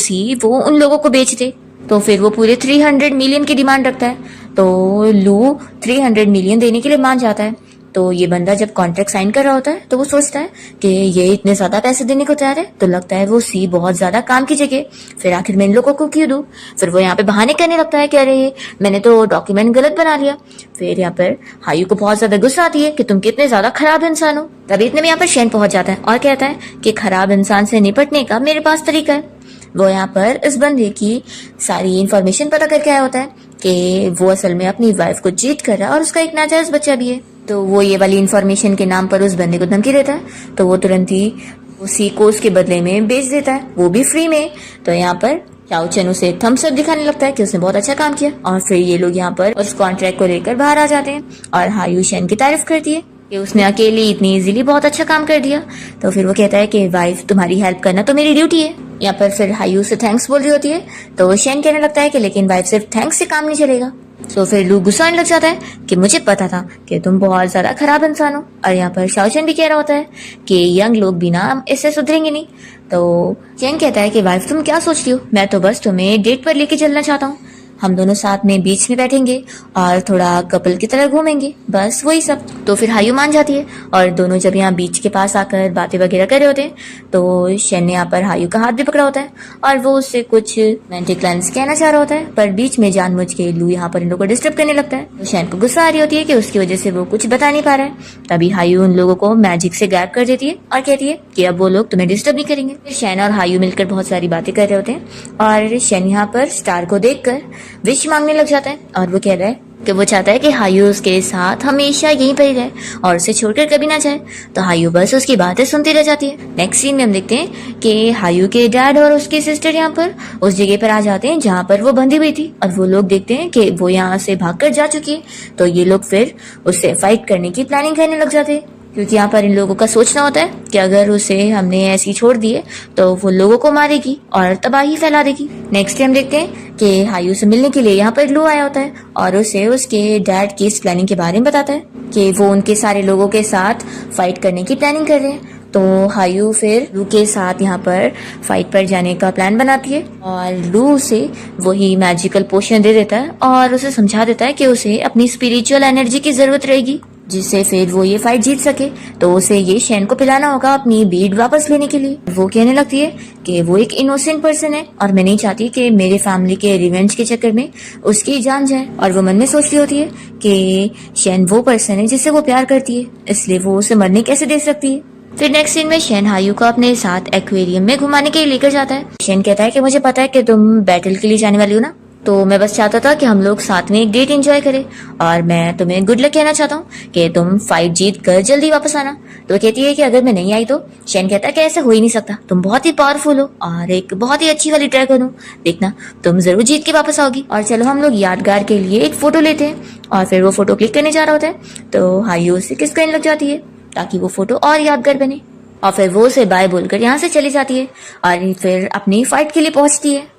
उन लोगों को बेच दे। तो फिर वो पूरे 300 मिलियन की डिमांड रखता है तो लू 300 मिलियन देने के लिए मान जाता है। तो ये बंदा जब कॉन्ट्रैक्ट साइन कर रहा होता है तो वो सोचता है कि ये इतने ज्यादा पैसे देने को तैयार है, तो लगता है वो सी बहुत ज्यादा काम की जगह, फिर आखिर मैं इन लोगों को क्यों दूं। फिर वो यहाँ पे बहाने करने लगता है कि अरे मैंने तो डॉक्यूमेंट गलत बना लिया। फिर यहाँ पर हायू को बहुत ज्यादा गुस्सा आती है कि तुम कितने ज्यादा खराब इंसान हो। तभी इतने में यहाँ पर शैन पहुंच जाता है और कहता है कि खराब इंसान से निपटने का मेरे पास तरीका है। वो यहाँ पर इस बंदे की सारी इंफॉर्मेशन पता करके आया होता है कि वो असल में अपनी वाइफ को चीट कर रहा है और उसका एक नाजायज बच्चा भी है। तो वो ये वाली इन्फॉर्मेशन के नाम पर उस बंदे को धमकी देता है तो वो तुरंत ही उसी को उसके बदले में बेच देता है, वो भी फ्री में। तो यहाँ पर चाओ चेन उसे थम्स अप दिखाने लगता है कि उसने बहुत अच्छा काम किया और फिर ये लोग यहाँ पर उस कॉन्ट्रैक्ट को लेकर बाहर आ जाते हैं और हायू शैन की तारीफ करती है कि उसने अकेले इतनी इजीली बहुत अच्छा काम कर दिया। तो फिर वो कहता है कि वाइफ तुम्हारी हेल्प करना तो मेरी ड्यूटी है। यहाँ पर फिर हायू से थैंक्स बोल रही होती है तो शैन कहने लगता है कि लेकिन वाइफ सिर्फ थैंक्स से काम नहीं चलेगा। तो फिर लू गुस्सा आने लग जाता है कि मुझे पता था कि तुम बहुत ज्यादा खराब इंसान हो। और यहाँ पर शाओचेन भी कह रहा होता है कि यंग लोग भी ना इससे सुधरेंगे नहीं। तो चेन कहता है कि वाइफ तुम क्या सोच रही हो, मैं तो बस तुम्हें डेट पर लेके चलना चाहता हूँ, हम दोनों साथ में बीच में बैठेंगे और थोड़ा कपल की तरह घूमेंगे, बस वही सब। तो फिर हायू मान जाती है और दोनों जब यहाँ बीच के पास आकर बातें वगैरह कर रहे होते हैं तो शैन ने यहाँ पर हायू का हाथ भी पकड़ा होता है और वो उससे कुछ रोमांटिक लाइन्स कहना चाह रहा होता है पर बीच में जानबूझ के लू यहाँ पर इन लोगों को डिस्टर्ब करने लगता है। तो शैन को गुस्सा आ रही होती है कि उसकी वजह से वो कुछ बता नहीं पा रहा है। तभी हायू उन लोगों को मैजिक से गायब कर देती है और कहती है कि अब वो लोग तुम्हें डिस्टर्ब नहीं करेंगे। फिर शैन और हायू मिलकर बहुत सारी बातें कर रहे होते हैं और शैन यहाँ पर स्टार को देखकर विश मांगने लग जाता है और वो कह रहा है कि वो चाहता है कि हायू उसके साथ हमेशा यहीं पर ही रहे और उसे छोड़कर कभी ना जाए। तो हायू बस उसकी बातें सुनती रह जाती है। नेक्स्ट सीन में हम देखते हैं कि हायू के डैड और उसकी सिस्टर यहाँ पर उस जगह पर आ जाते हैं जहाँ पर वो बंधी हुई थी और वो लोग देखते हैं कि वो यहाँ से भागकर जा चुकी है। तो ये लोग फिर उससे फाइट करने की प्लानिंग करने लग जाते हैं। क्योंकि यहाँ पर इन लोगों का सोचना होता है कि अगर उसे हमने ऐसे ही छोड़ दिए तो वो लोगों को मारेगी और तबाही फैला देगी। नेक्स्ट टाइम देखते हैं कि हायू से मिलने के लिए यहाँ पर लू आया होता है और उसे उसके डैड की इस प्लानिंग के बारे में बताता है कि वो उनके सारे लोगों के साथ फाइट करने की प्लानिंग कर रहे हैं। तो हायू फिर लू के साथ यहाँ पर फाइट पर जाने का प्लान बनाती है और लू उसे वही मैजिकल पोशन दे देता है और उसे समझा देता है कि उसे अपनी स्पिरिचुअल एनर्जी की जरूरत रहेगी जिससे फिर वो ये फाइट जीत सके। तो उसे ये शेन को पिलाना होगा अपनी बीड वापस लेने के लिए। वो कहने लगती है कि वो एक इनोसेंट पर्सन है और मैं नहीं चाहती कि मेरे फैमिली के रिवेंज के चक्कर में उसकी जान जाए। और वो मन में सोच रही होती है कि शेन वो पर्सन है जिससे वो प्यार करती है, इसलिए वो उसे मरने कैसे दे सकती है। फिर नेक्स्ट सीन में शेन हायू को अपने साथ एक्वेरियम में घुमाने के लिए लेकर जाता है। शेन कहता है कि मुझे पता है कि तुम बैटल के लिए जाने वाली हो ना, तो मैं बस चाहता था कि हम लोग साथ में एक डेट एंजॉय करें और मैं तुम्हें गुड लक कहना चाहता हूँ कि तुम फाइट जीत कर जल्दी वापस आना। तो कहती है कि अगर मैं नहीं आई तो शेन कहता है कि ऐसा हो ही नहीं सकता, तुम बहुत ही पावरफुल हो और एक बहुत ही अच्छी वाली ड्रैगन हो, देखना तुम जरूर जीत के वापस आओगी। और चलो हम लोग यादगार के लिए एक फोटो लेते हैं। और फिर वो फोटो क्लिक करने जा रहा होता है तो हायू उसे किस करने लग जाती है ताकि वो फोटो और यादगार बने। और फिर वो उसे बाय बोलकर यहाँ से चली जाती है और फिर अपनी फाइट के लिए पहुंचती है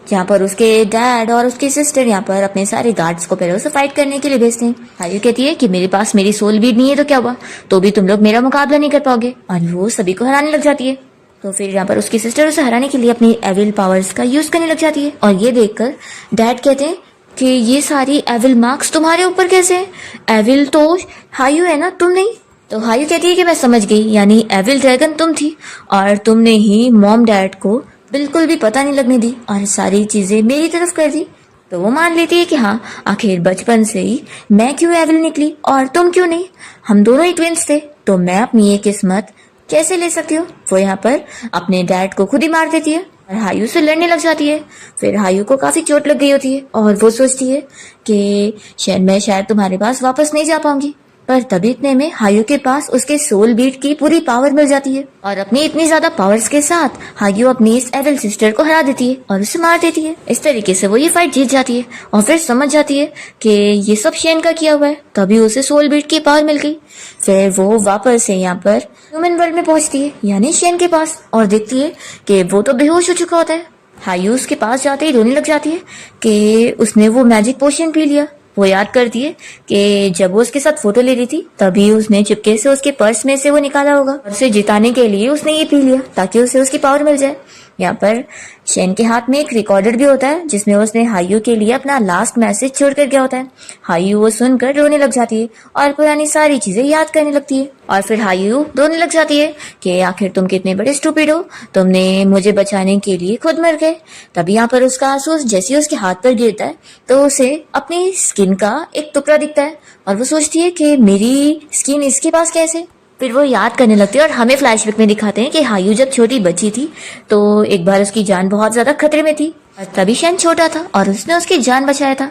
जहाँ पर उसके डैड और उसकी सिस्टर यहाँ पर अपने सारे गार्ड्स को पहले उसे फाइट करने के लिए भेजते हैं। हायू कहती है कि मेरे पास मेरी सोल बीड नहीं है तो क्या हुआ, तो भी तुम लोग मेरा मुकाबला नहीं कर पाओगे। और वो सभी को हराने लग जाती है। तो फिर यहाँ पर उसकी सिस्टर उसे हराने के लिए अपनी एविल पावर्स का यूज करने लग जाती है। और ये देखकर डैड कहते हैं कि ये सारी एविल मार्क्स तुम्हारे ऊपर कैसे हैं? एविल तो हायू है ना, तुम नहीं। तो हायू कहती है कि मैं समझ गई, यानी एविल ड्रैगन तुम थी और तुमने ही मॉम डैड को बिल्कुल भी पता नहीं लगने दी और सारी चीजें मेरी तरफ कर दी। तो वो मान लेती है कि हाँ, आखिर बचपन से ही मैं क्यों एविल निकली और तुम क्यों नहीं, हम दोनों ही ट्विंस थे, तो मैं अपनी ये किस्मत कैसे ले सकती हूँ। वो यहाँ पर अपने डैड को खुद ही मार देती है और हायू से लड़ने लग जाती है। फिर हायू को काफी चोट लग गई होती है और वो सोचती है कि मैं शायद तुम्हारे पास वापस नहीं जा पाऊंगी। पर तभी इतने में हायू के पास उसके सोल बीट की पूरी पावर मिल जाती है और अपनी इतनी ज्यादा पावर्स के साथ हायू अपनी इस एविल सिस्टर को हरा देती है और उसे मार देती है। इस तरीके से वो ये फाइट जीत जाती है और फिर समझ जाती है कि ये सब शेन का किया हुआ है, तभी उसे सोल बीट की पावर मिल गई। फिर वो वापस से यहाँ पर ह्यूमन वर्ल्ड में पहुंचती है यानी शेन के पास और देखती है कि वो तो बेहोश हो चुका होता है। हायू उसके पास जाते ही रोने लग जाती है कि उसने वो मैजिक पोशन पी लिया। वो याद करती है कि जब वो उसके साथ फोटो ले रही थी तभी उसने चुपके से उसके पर्स में से वो निकाला होगा और उसे जिताने के लिए उसने ये पी लिया ताकि उसे उसकी पावर मिल जाए। यहाँ पर शेन के हाथ में एक रिकॉर्डर भी होता है जिसमें उसने हायू के लिए अपना लास्ट मैसेज छोड़ कर गया होता है। हायू वो सुनकर रोने लग जाती है और पुरानी सारी चीजें याद करने लगती है और फिर हायू रोने लग जाती है कि आखिर तुम कितने बड़े स्टूपिड हो, तुमने मुझे बचाने के लिए खुद मर गए। तभी यहाँ पर उसका आंसू जैसे उसके हाथ पर गिरता है तो उसे अपनी स्किन का एक टुकड़ा दिखता है और वो सोचती है कि मेरी स्किन इसके पास कैसे। फिर वो याद करने लगती है और हमें फ्लैशबैक में दिखाते हैं कि हायू जब छोटी बच्ची थी तो एक बार उसकी जान बहुत ज्यादा खतरे में थी और तभी शेन छोटा था और उसने उसकी जान बचाया था।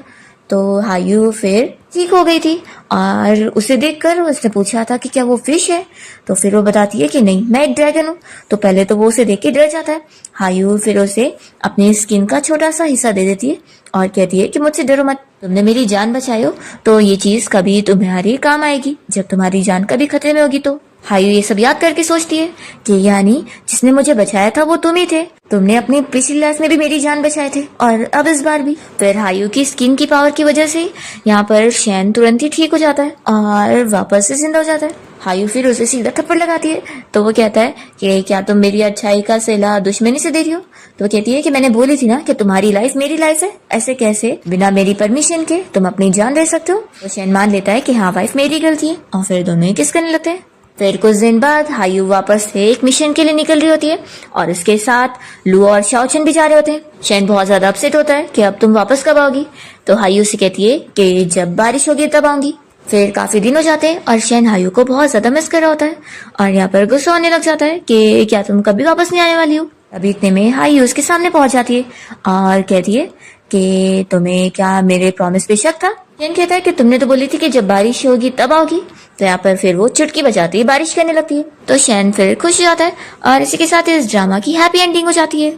तो हायू फिर ठीक हो गई थी और उसे देखकर उसने पूछा था कि क्या वो फिश है, तो फिर वो बताती है कि नहीं, मैं एक ड्रैगन हूँ। तो पहले तो वो उसे देख के डर जाता है। हायू फिर उसे अपनी स्किन का छोटा सा हिस्सा दे देती है और कहती है कि मुझसे डरो मत, तुमने मेरी जान बचाई हो तो ये चीज कभी तुम्हारी काम आएगी जब तुम्हारी जान कभी खतरे में होगी। तो हायू ये सब याद करके सोचती है कि यानी जिसने मुझे बचाया था वो तुम ही थे, तुमने अपनी पिछली लाइफ में भी मेरी जान बचाए थे और अब इस बार भी। फिर हायू की स्किन की पावर की वजह से यहाँ पर शेन तुरंत ही ठीक हो जाता है और वापस से जिंदा हो जाता है। हायू फिर उसे सीधा थप्पड़ लगाती है तो वो कहता है कि क्या तुम मेरी अच्छाई का सिला दुश्मनी से दे रही हो। तो वो कहती है कि मैंने बोली थी ना कि तुम्हारी लाइफ मेरी लाइफ है, ऐसे कैसे बिना मेरी परमिशन के तुम अपनी जान दे सकते हो। तो शेन मान लेता है कि हाँ वाइफ मेरी गलती है और फिर दोनों ही किस करने लगते हैं। फिर कुछ दिन बाद हायू वापस से एक मिशन के लिए निकल रही होती है और उसके साथ लू और शाओचन भी जा रहे होते हैं। शेन बहुत ज्यादा अपसेट होता है कि अब तुम वापस कब आओगी। तो हायू से कहती है कि जब बारिश होगी तब आऊंगी। फिर काफी दिन हो जाते हैं और शेन हायू को बहुत ज्यादा मिस कर रहा होता है और यहाँ पर गुस्सा होने लग जाता है कि क्या तुम कभी वापस नहीं आने वाली हो। अभी इतने में हायू उसके सामने पहुंच जाती है और कहती है कि तुम्हें क्या मेरे प्रॉमिस पे शक था। शेन कहता है कि तुमने तो बोली थी कि जब बारिश होगी तब आओगी। तो यहाँ पर फिर वो चुटकी बजाती है, बारिश करने लगती है। तो शेन फिर खुश हो जाता है और इसी के साथ इस ड्रामा की हैप्पी एंडिंग हो जाती है।